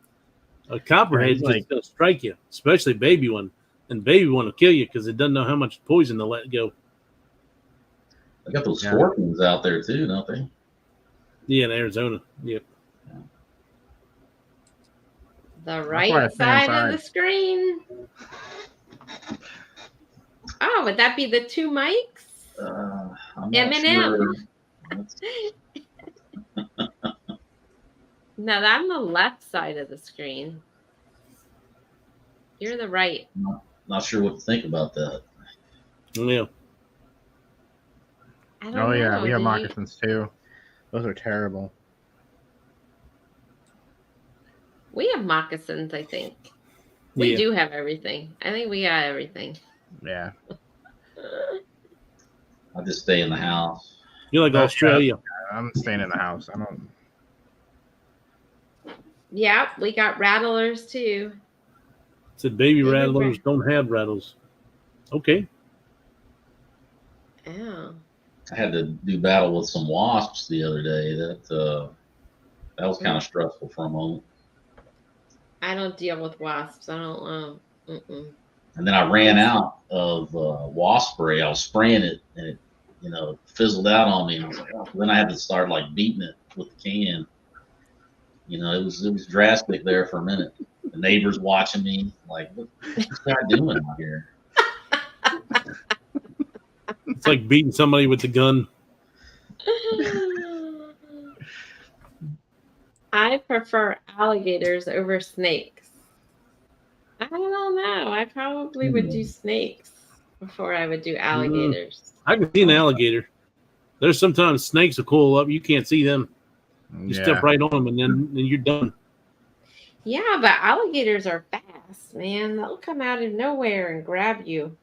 A copperhead He's just like- gonna strike you, especially a baby one. And baby one will kill you because it doesn't know how much poison to let go. They got those Yeah. scorpions out there too, don't they? Yeah, in Arizona. Yep. The why I right stay side inside. of the screen. Oh, would that be the 2 mics? I'm not Eminem. sure. That's- No, I'm the left side of the screen. You're the right. Not sure what to think about that. Yeah. I don't Oh yeah, know. we have Do you- moccasins too. Those are terrible. We have moccasins, I think. We Yeah. do have everything. I think we got everything. Yeah. I just stay in the house. You're like That's Australia. I'm staying in the house. I don't. Yeah, we got rattlers too. Said baby Baby rattlers don't have rattles. Okay. Oh. I had to do battle with some wasps the other day. That was kind of stressful for a moment. I don't deal with wasps. I don't know. And then I ran out of wasp spray. I was spraying it, and it, fizzled out on me. And I was like, oh. Then I had to start like beating it with the can. It was drastic there for a minute. The neighbors watching me, like, what's this guy doing out here? It's like beating somebody with the gun. I prefer alligators over snakes. I don't know. I probably would do snakes before I would do alligators. I can see an alligator. There's sometimes snakes will coil up. You can't see them. You step right on them, and then you're done. Yeah, but alligators are fast, man. They'll come out of nowhere and grab you.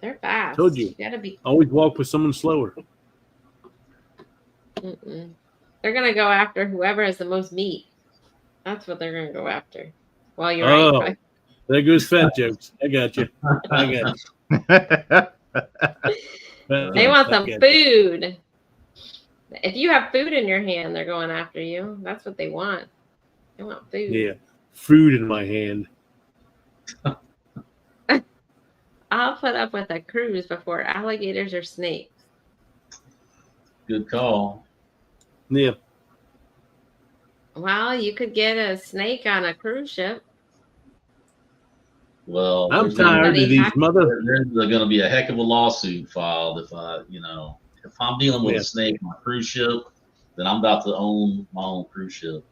They're fast. Told you. Gotta be. Always walk with someone slower. They're gonna go after whoever has the most meat. That's what they're gonna go after. While you're Oh. right. There goes fat jokes. I got you. I got you. They want some food. If you have food in your hand, they're going after you. That's what they want. They want food. Yeah, food in my hand. I'll put up with a cruise before alligators or snakes. Good call. Yeah. Well, you could get a snake on a cruise ship. Well, I'm there's gonna tired somebody of these hacked- mother. there's going to be a heck of a lawsuit filed if I'm dealing with Yeah. a snake on a cruise ship, then I'm about to own my own cruise ship.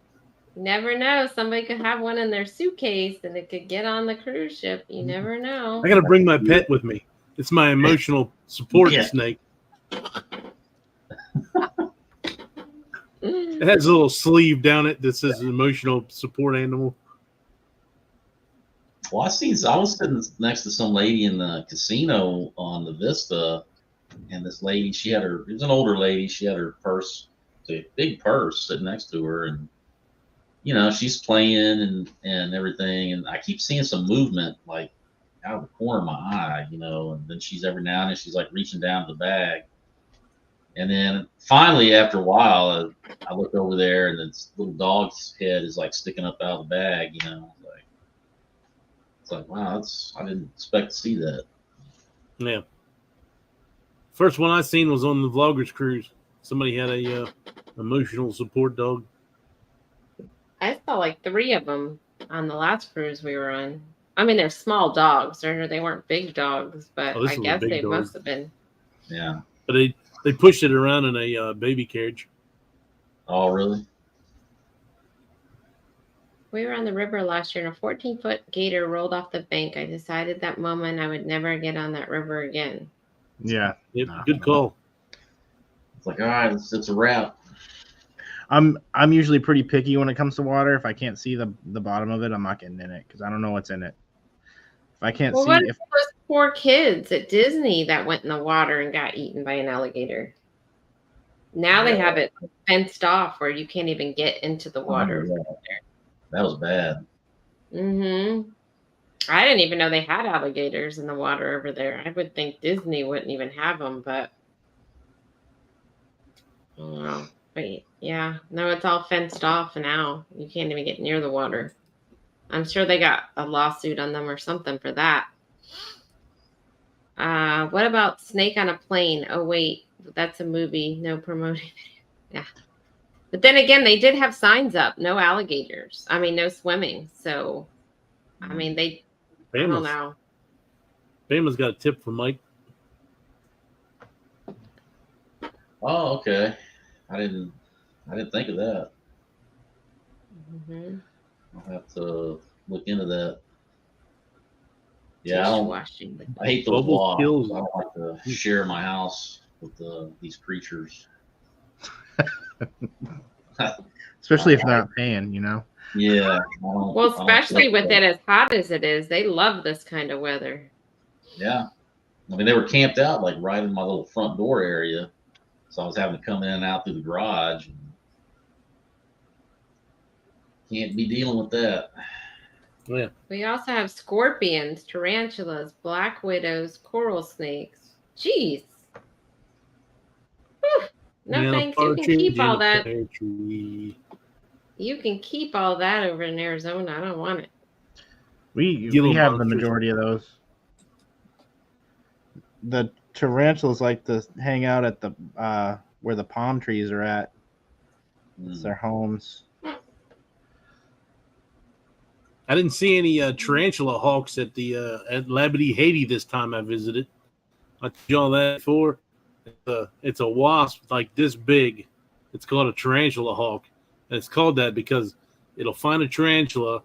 You never know. Somebody could have one in their suitcase and it could get on the cruise ship. You never know. I got to bring my pet with me. It's my emotional support Yeah. snake. It has a little sleeve down it that says emotional support animal. Well, I was sitting next to some lady in the casino on the Vista, and this lady, it was an older lady, she had her purse, a big purse sitting next to her, and she's playing and everything, and I keep seeing some movement like out of the corner of my eye, and then she's every now and then she's like reaching down to the bag. And then finally, after a while, I look over there and this little dog's head is like sticking up out of the bag, It's like, wow, I didn't expect to see that. Yeah. First one I seen was on the Vloggers cruise. Somebody had a emotional support dog. I saw like 3 of them on the last cruise we were on. I mean, they're small dogs. They weren't big dogs, but Oh, this I was a guess big they dog. must have been. Yeah. But they pushed it around in a baby carriage. Oh, really? We were on the river last year and a 14-foot gator rolled off the bank. I decided that moment I would never get on that river again. Yeah. Yep, good call. It's like, all right, it's a wrap. I'm usually pretty picky when it comes to water. If I can't see the bottom of it, I'm not getting in it because I don't know what's in it. If I can't Well, see, what if if those poor kids at Disney that went in the water and got eaten by an alligator? Now they have it fenced off where you can't even get into the water. That was bad. Mm-hmm. I didn't even know they had alligators in the water over there. I would think Disney wouldn't even have them, but I don't know. But yeah, no, it's all fenced off now. You can't even get near the water. I'm sure they got a lawsuit on them or something for that. What about Snake on a Plane? Oh, wait, that's a movie. No promoting. Yeah. But then again, they did have signs up. No alligators. I mean, no swimming. So, I mean, I don't know. Bama's got a tip for Mike. Oh, okay. I didn't think of that. Mm-hmm. I'll have to look into that. Yeah, I hate those Bubble laws. kills. I don't like to share my house with these creatures. especially if they're not paying, Yeah. Well, especially with it as hot as it is, they love this kind of weather. Yeah. I mean, they were camped out like right in my little front door area. So I was having to come in and out through the garage. And can't be dealing with that. Yeah. We also have scorpions, tarantulas, black widows, coral snakes. Jeez. Whew. No thanks. You can keep all that. You can keep all that over in Arizona. I don't want it. We Gila have the monsters. majority of those. The tarantulas like to hang out at the where the palm trees are at. It's their homes. I didn't see any tarantula hawks at the at Labadee, Haiti this time I visited. I told you all that before. It's a wasp like this big. It's called a tarantula hawk. And it's called that because it'll find a tarantula,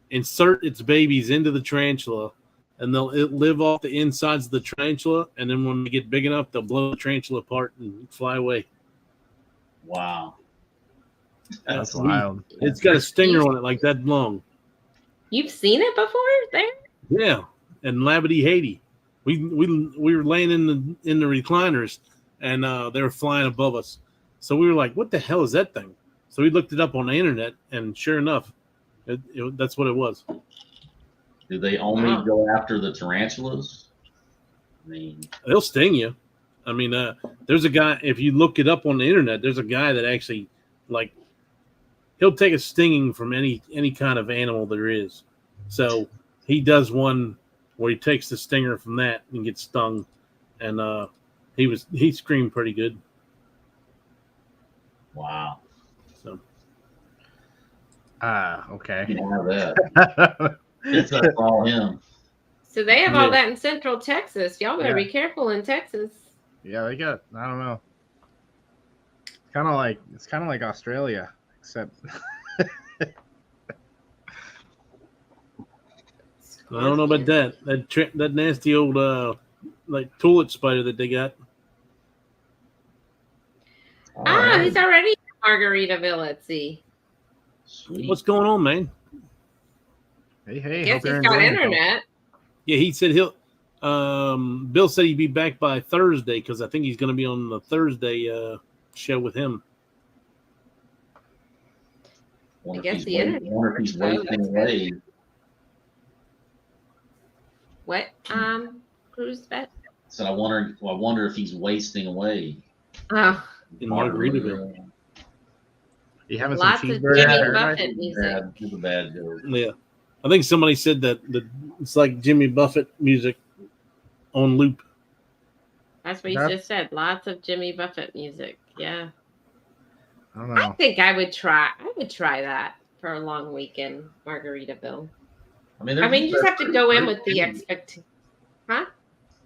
insert its babies into the tarantula, and they'll live off the insides of the tarantula. And then when they get big enough, they'll blow the tarantula apart and fly away. Wow. That's wild. It's got a stinger on it like that long. You've seen it before there? Yeah, in Labadee, Haiti. We were laying in the recliners, and they were flying above us. So we were like, "What the hell is that thing?" So we looked it up on the internet, and sure enough, that's what it was. Do they only go after the tarantulas? I mean, They'll sting you. I mean, there's a guy. If you look it up on the internet, there's a guy that actually like he'll take a stinging from any kind of animal there is. So he does one where he takes the stinger from that and gets stung, and he screamed pretty good. Wow. So okay. You don't have that. It's all him. So they have all Yeah. that in Central Texas. Y'all better Yeah. be careful in Texas. Yeah, they got. I don't know. It's kind of like Australia, except I don't know about that nasty old like toilet spider that they got. All Ah, right. he's already in Margaritaville. Let's see. Sweet. What's going on, man? hey, Guess hope you're he's got enjoying yourself. internet. Yeah, he said he'll. Bill said he'd be back by Thursday because I think he's going to be on the Thursday show with him. Wonder I guess if the he's internet wonder if he's works, though. wasting That's away. What? Cruise vet? Said I wonder if he's wasting away. Oh, In Margaritaville. You having Lots some of cheeseburgers? Jimmy there, Buffett right? music. It's a bad joke. Yeah, I think somebody said that it's like Jimmy Buffett music on loop. that's what you That's- just said. Lots of Jimmy Buffett music. Yeah. I don't I know. think I would try that for a long weekend, Margaritaville. I mean, you just have to go in with the expectation. Huh?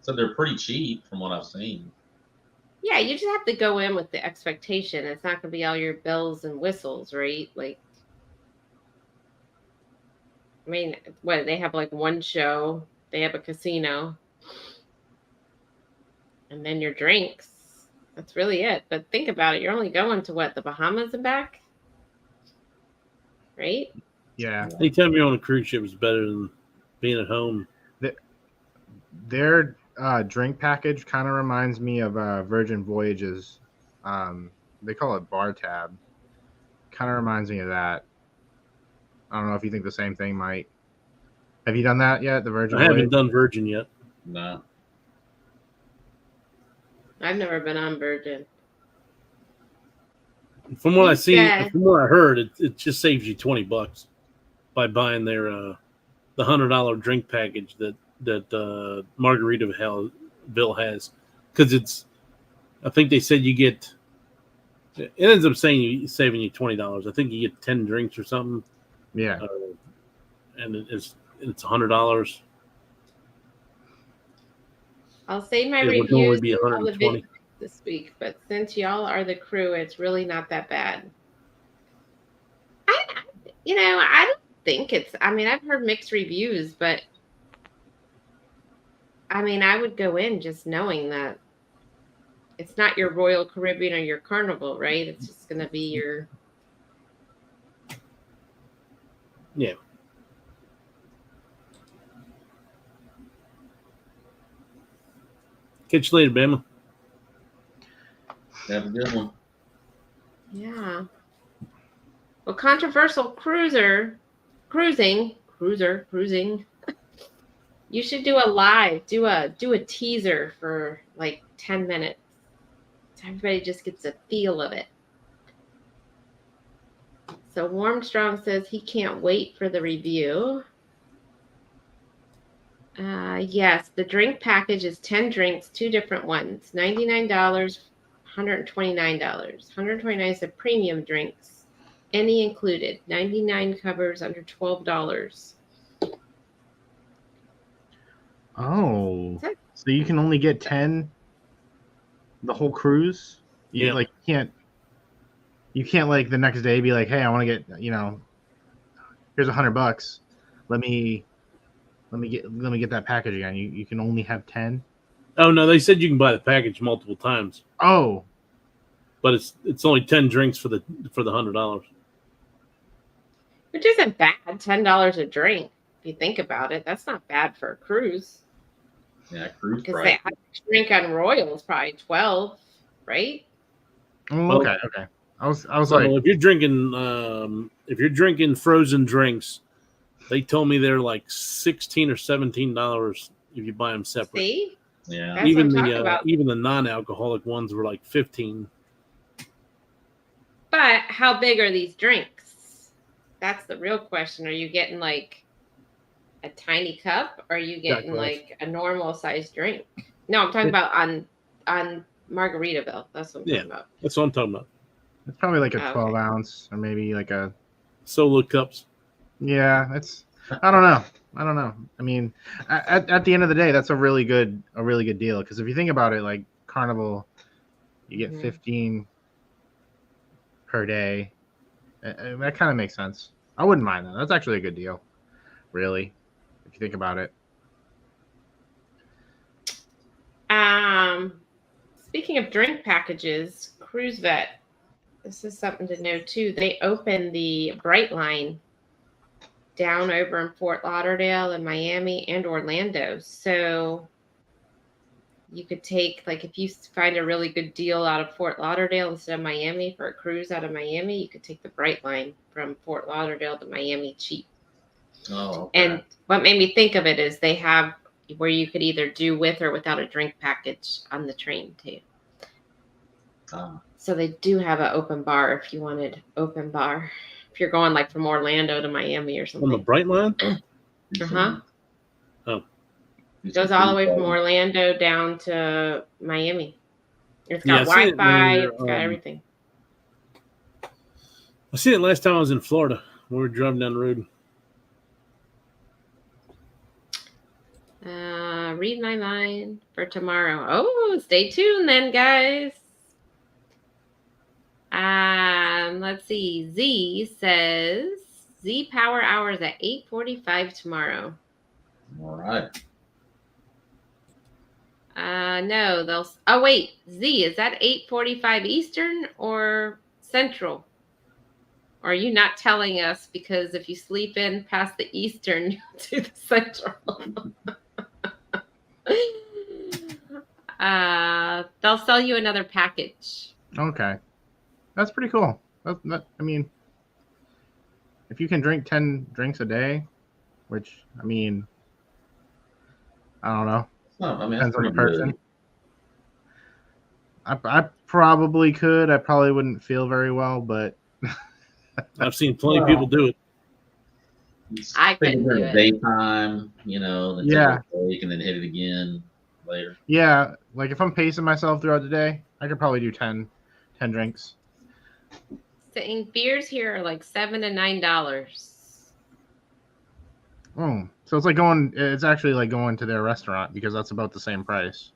So they're pretty cheap from what I've seen. Yeah, you just have to go in with the expectation. It's not going to be all your bells and whistles, right? Like, I mean, what, they have like one show, they have a casino, and then your drinks. That's really it. But think about it. You're only going to what, the Bahamas and back? Right? Yeah, Anytime you're on a cruise ship is better than being at home. their drink package kind of reminds me of Virgin Voyages. They call it Bar Tab. Kind of reminds me of that. I don't know if you think the same thing, Mike. Have you done that yet? The Virgin I haven't Voyage? done Virgin yet. No. I've never been on Virgin. From what I see, Yeah. from what I heard, it just saves you $20 by buying their the $100 drink package that Margaritaville has, because I think they said you get. It ends up saving you $20. I think you get 10 drinks or something, Yeah. and it's $100. I'll say my It would normally reviews be of all the 120. videos this week, but since y'all are the crew, it's really not that bad. I don't think it's. I mean, I've heard mixed reviews, but I mean, I would go in just knowing that it's not your Royal Caribbean or your Carnival, right? It's just going to be your. Yeah. Catch you later, Bama. Have a good one. Yeah. Well, controversial cruising. You should do a live, do a teaser for like 10 minutes. So everybody just gets a feel of it. So Warmstrong says he can't wait for the review. Yes, the drink package is 10 drinks, 2 different ones, $99, $129. $129 is the premium drinks, any included. $99 covers under $12. Oh, so you can only get 10 the whole cruise? Yeah. You can't like the next day be like, hey, I want to get, here's $100. Let me get that package again. You can only have 10. Oh no, they said you can buy the package multiple times, Oh, but it's only 10 drinks for the $100. Which isn't bad. $10 a drink. If you think about it, that's not bad for a cruise. Yeah, cruise Because price. the average drink on Royal is probably 12, right? okay. I was So like, if you're drinking frozen drinks, they told me they're like $16 or $17 if you buy them separate. See? Yeah. That's even what I'm the talking about. even the non-alcoholic ones were like 15. But how big are these drinks? That's the real question. Are you getting like a tiny cup, or are you getting Glass. like a normal sized drink? No, I'm talking about on Margaritaville. That's what I'm Yeah. talking about. That's what I'm talking about. It's probably like a Okay. 12 ounce or maybe like a Solo cups. yeah. It's I don't know. I mean, at the end of the day, that's a really good deal because if you think about it, like Carnival, you get Mhm. 15 per day. That kind of makes sense. I wouldn't mind that. That's actually a good deal, really, if you think about it. Speaking of drink packages, Cruise Vet. This is something to know too. They opened the Bright Line down over in Fort Lauderdale and Miami and Orlando. So you could take, like, if you find a really good deal out of Fort Lauderdale instead of Miami for a cruise out of Miami, you could take the Bright Line from Fort Lauderdale to Miami cheap. Oh, okay. And what made me think of it is they have where you could either do with or without a drink package on the train too. So they do have an open bar if you wanted open bar. If you're going like from Orlando to Miami or something. On the Bright Line? Uh-huh. Oh. It goes all the way from Orlando down to Miami. It's got Yeah, I seen it Wi-Fi, near, it's got everything. I seen it last time I was in Florida. We were driving down the road. Read my mind for tomorrow. Oh, stay tuned then, guys. Let's see. Z says Z Power Hours at 8:45 tomorrow. All right. No, they'll. Oh wait, Z, is that 8:45 Eastern or Central? Or are you not telling us because if you sleep in past the Eastern, you do the Central? They'll sell you another package. Okay, that's pretty cool. I mean, if you can drink 10 drinks a day, which I mean, I don't know. Oh, I mean, Depends that's on the pretty person. good. I probably could. I probably wouldn't feel very well, but I've seen plenty of people do it. I couldn't during do it. daytime, then Yeah. take a break and then hit it again later. yeah, like if I'm pacing myself throughout the day, I could probably do 10 drinks. Saying beers here are like $7 to $9. Oh, so it's like going. It's actually like going to their restaurant because that's about the same price.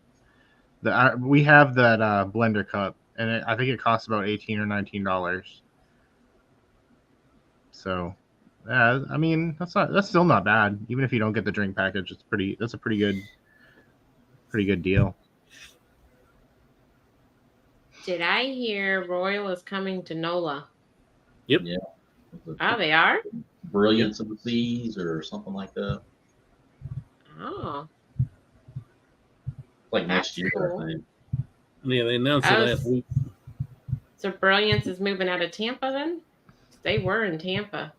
We have that blender cup, and I think it costs about $18 or $19. So, yeah, I mean that's still not bad. Even if you don't get the drink package, that's a pretty good deal. Did I hear Royal is coming to NOLA? Yep. Yeah. Oh, they are? Brilliance of the Seas or something like that. Oh. Like next That's year, cool. I think. Yeah, they announced it last week. So Brilliance is moving out of Tampa then? They were in Tampa.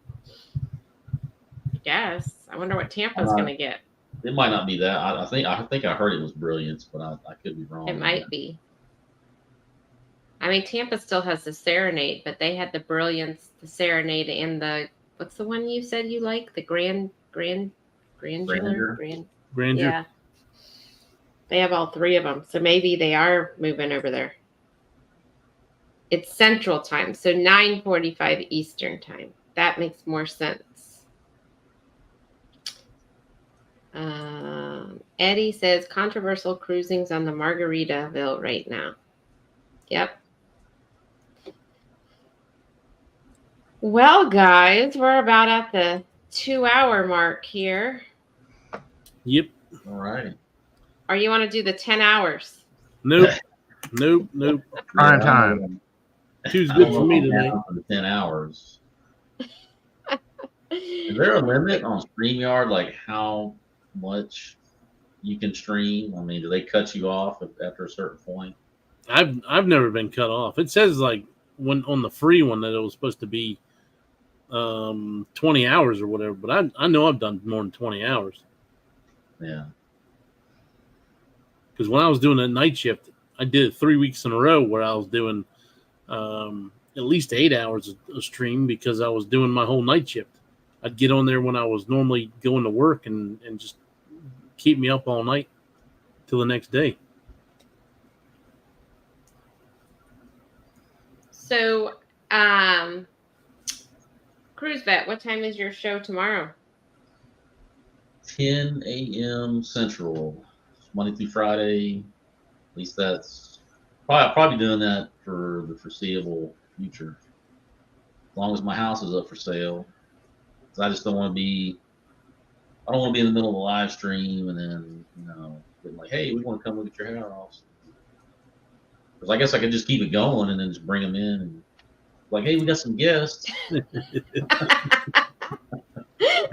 I guess. I wonder what Tampa's going to get. It might not be that. I think I heard it was Brilliance, but I could be wrong. It might be. I mean, Tampa still has the Serenade, but they had the Brilliance, the Serenade, and the, what's the one you said you like? The Grandeur? Grandeur. Yeah. They have all three of them. So maybe they are moving over there. It's Central Time, so 9:45 Eastern Time. That makes more sense. Eddie says controversial cruisings on the Margaritaville right now. Yep. Well, guys, we're about at the 2-hour mark here. Yep. All right. Or you want to do the 10 hours? Nope. Prime time. Two's good for me today. For the 10 hours. Is there a limit on StreamYard, like how much you can stream? I mean, do they cut you off after a certain point? I've never been cut off. It says like when on the free one that it was supposed to be 20 hours or whatever, but I know I've done more than 20 hours. Yeah. Because when I was doing that night shift, I did it 3 weeks in a row where I was doing at least 8 hours a stream because I was doing my whole night shift. I'd get on there when I was normally going to work and just keep me up all night till the next day. So, Cruise Vet, what time is your show tomorrow? 10 a.m. Central, Monday through Friday. At least that's probably doing that for the foreseeable future. As long as my house is up for sale. Because I just don't want to be. I don't want to be in the middle of a live stream and then, being like, hey, we want to come look at your house. Because I guess I could just keep it going and then just bring them in and like, hey, we got some guests. Got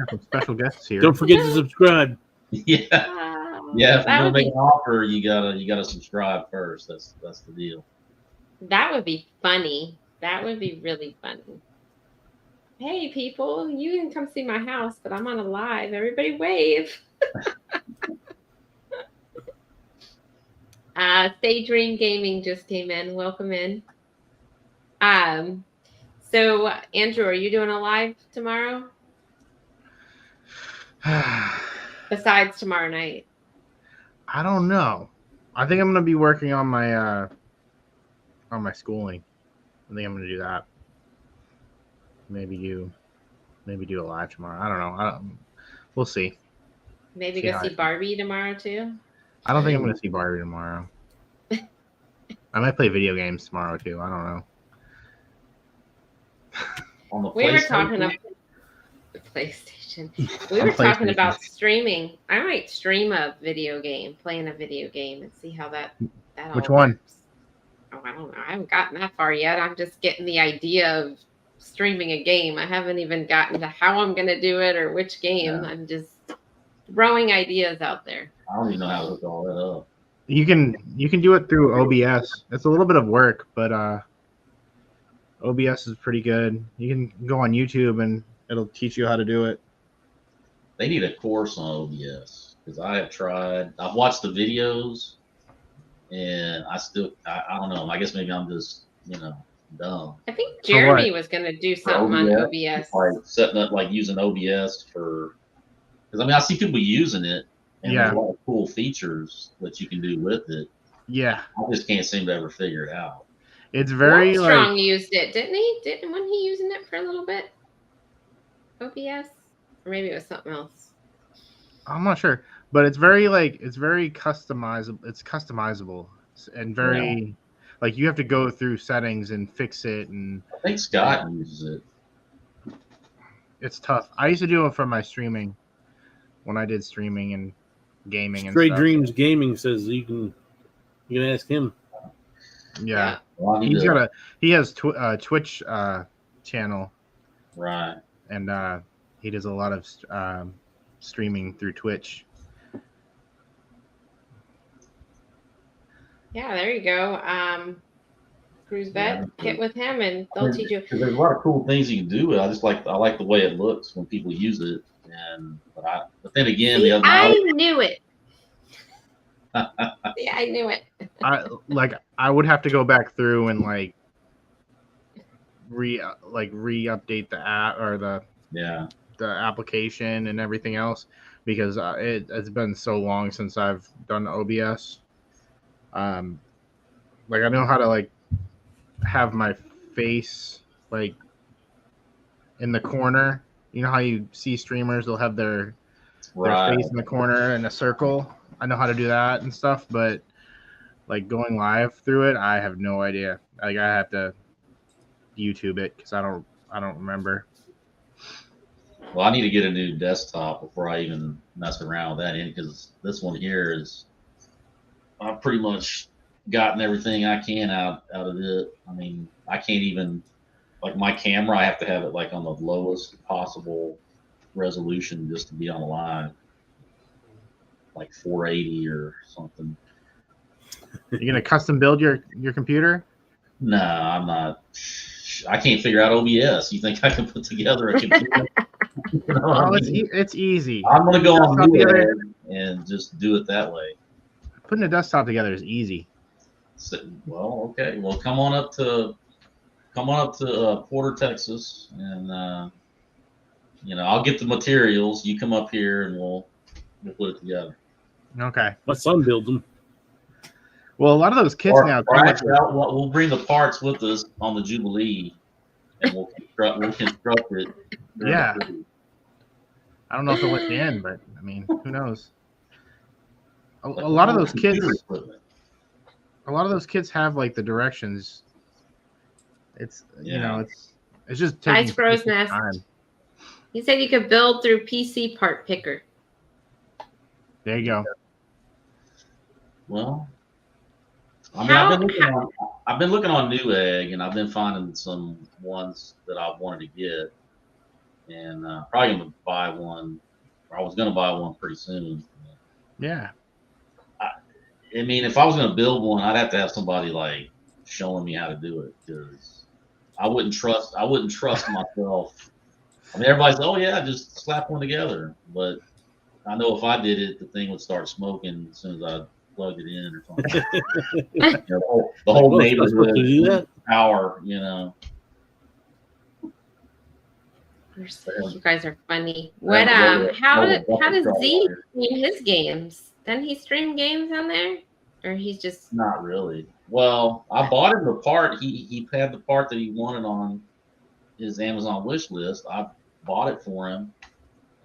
some special guests here. Don't forget to subscribe. Yeah, yeah. If you're gonna make an offer, you gotta subscribe first. That's the deal. That would be funny. That would be really funny. Hey, people, you can come see my house, but I'm on a live. Everybody wave. Stage Dream Gaming just came in. Welcome in. So Andrew, are you doing a live tomorrow? Besides tomorrow night? I don't know. I think I'm gonna be working on my schooling. I think I'm gonna do that. Maybe do a live tomorrow. I don't know. We'll see. Maybe go see Barbie tomorrow too. I don't think I'm gonna see Barbie tomorrow. I might play video games tomorrow too. I don't know. On the We were talking about the PlayStation. We were talking about streaming. I might stream a video game, playing a video game, and see how that Which all one? works. Oh, I don't know. I haven't gotten that far yet. I'm just getting the idea of streaming a game. I haven't even gotten to how I'm going to do it or which game. Yeah. I'm just throwing ideas out there. I don't even know how to look all that up. You can do it through OBS. It's a little bit of work, but OBS is pretty good. You can go on YouTube and it'll teach you how to do it. They need a course on OBS because I have tried. I've watched the videos, and I don't know. I guess maybe I'm just dumb. I think Jeremy was going to do something on OBS. Like setting up, like using OBS because I see people using it, and there's a lot of cool features that you can do with it. Yeah, I just can't seem to ever figure it out. it's very Armstrong used it, didn't he? Wasn't he using it for a little bit? OBS, or maybe it was something else. I'm not sure, but it's very customizable. It's customizable and very like you have to go through settings and fix it, and I think Scott uses it. it's tough. I used to do it for my streaming when I did streaming and gaming. Stray and stuff. Dreams Gaming says you can ask him. Yeah. Well, he has Twitch channel, right. and he does a lot of streaming through Twitch. Yeah, there you go. Cruise Vet, get with him and they'll teach you. There's a lot of cool things you can do with it. I like the way it looks when people use it. But then again, I knew it. Yeah, I knew it. I would have to go back through and re-update the app or the application and everything else because it's been so long since I've done OBS. I know how to have my face in the corner. You know how you see streamers, they'll have their face in the corner in a circle. I know how to do that and stuff, but going live through it, I have no idea. I have to YouTube it because I don't remember. Well, I need to get a new desktop before I even mess around with that because this one here I've pretty much gotten everything I can out of it. I can't even my camera. I have to have it on the lowest possible resolution just to be on the live, 480 or something. You're gonna custom build your computer? No, I'm not. I can't figure out OBS. You think I can put together a computer? It's easy. I'm gonna go on Google and just do it that way. putting a desktop together is easy. Well, okay. Well, come on up to Porter, Texas, and I'll get the materials. You come up here, and we'll put it together. Okay. My son builds them. Well, a lot of those kits Or now. actually, we'll bring the parts with us on the Jubilee, and we'll construct it. Yeah. I don't know if they'll let you in, but I mean, who knows? A lot of those kits. A lot of those kits have like the directions. It's it's just taking Crow's Nest. time. He said you could build through PC Part Picker. There you go. Well, I mean, I've been looking on Newegg, and I've been finding some ones that I wanted to get, and probably gonna buy one. Or I was gonna buy one pretty soon. Yeah. I mean, if I was gonna build one, I'd have to have somebody like showing me how to do it, because I wouldn't trust myself. I mean, everybody's, oh yeah, just slap one together, but I know if I did it, the thing would start smoking as soon as I plugged it in or something. The whole neighborhood power, You guys are funny. What how does Z stream his games? Doesn't he stream games on there? Or he's just not really. Well, I bought him the part. He had the part that he wanted on his Amazon wish list. I bought it for him,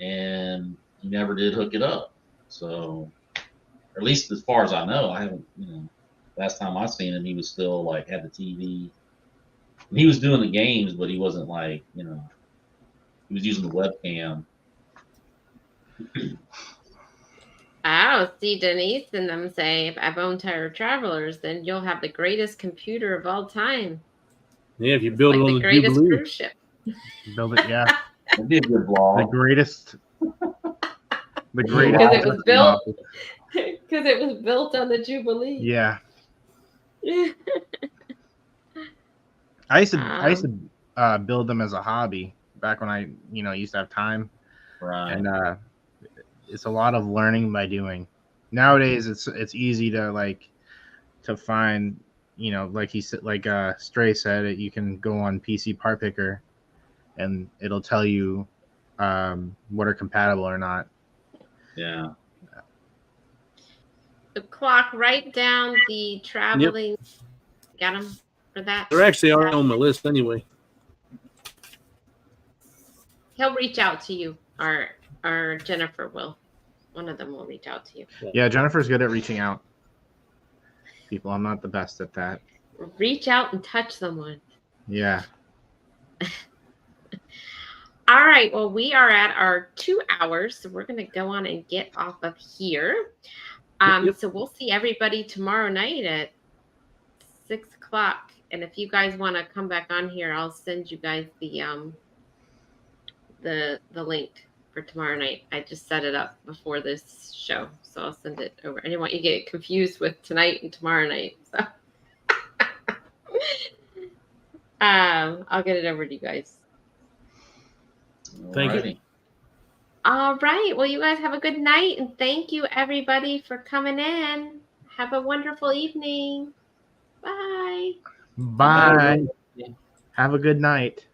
and he never did hook it up. So, or at least as far as I know, I haven't. Last time I seen him, he was still like had the TV. And he was doing the games, but he wasn't like he was using the webcam. I see Denise and them say, if I Bone Tire Travelers, then you'll have the greatest computer of all time. Yeah, if you build it on the greatest Jubilee. cruise ship. Build it, yeah. It'd be a good blog. The greatest. Because it was built on the Jubilee. Yeah. I used to build them as a hobby back when I used to have time. Right. And it's a lot of learning by doing. Nowadays it's easy to find, like he said, like Stray said, you can go on PC Part Picker and it'll tell you what are compatible or not. Yeah. The clock, write down the traveling. Yep. Got them for that? They're actually already on my list anyway. He'll reach out to you, or Jennifer will. One of them will reach out to you. Yeah, Jennifer's good at reaching out. People, I'm not the best at that. Reach out and touch someone. Yeah. All right. Well, we are at our 2 hours, so we're going to go on and get off of here. So we'll see everybody tomorrow night at 6 o'clock. And if you guys want to come back on here, I'll send you guys the link for tomorrow night. I just set it up before this show, so I'll send it over. I didn't want you to get confused with tonight and tomorrow night, so I'll get it over to you guys. Thank you. All right. Well, you guys have a good night, and thank you everybody for coming in. Have a wonderful evening. Bye. Bye. Have a good night.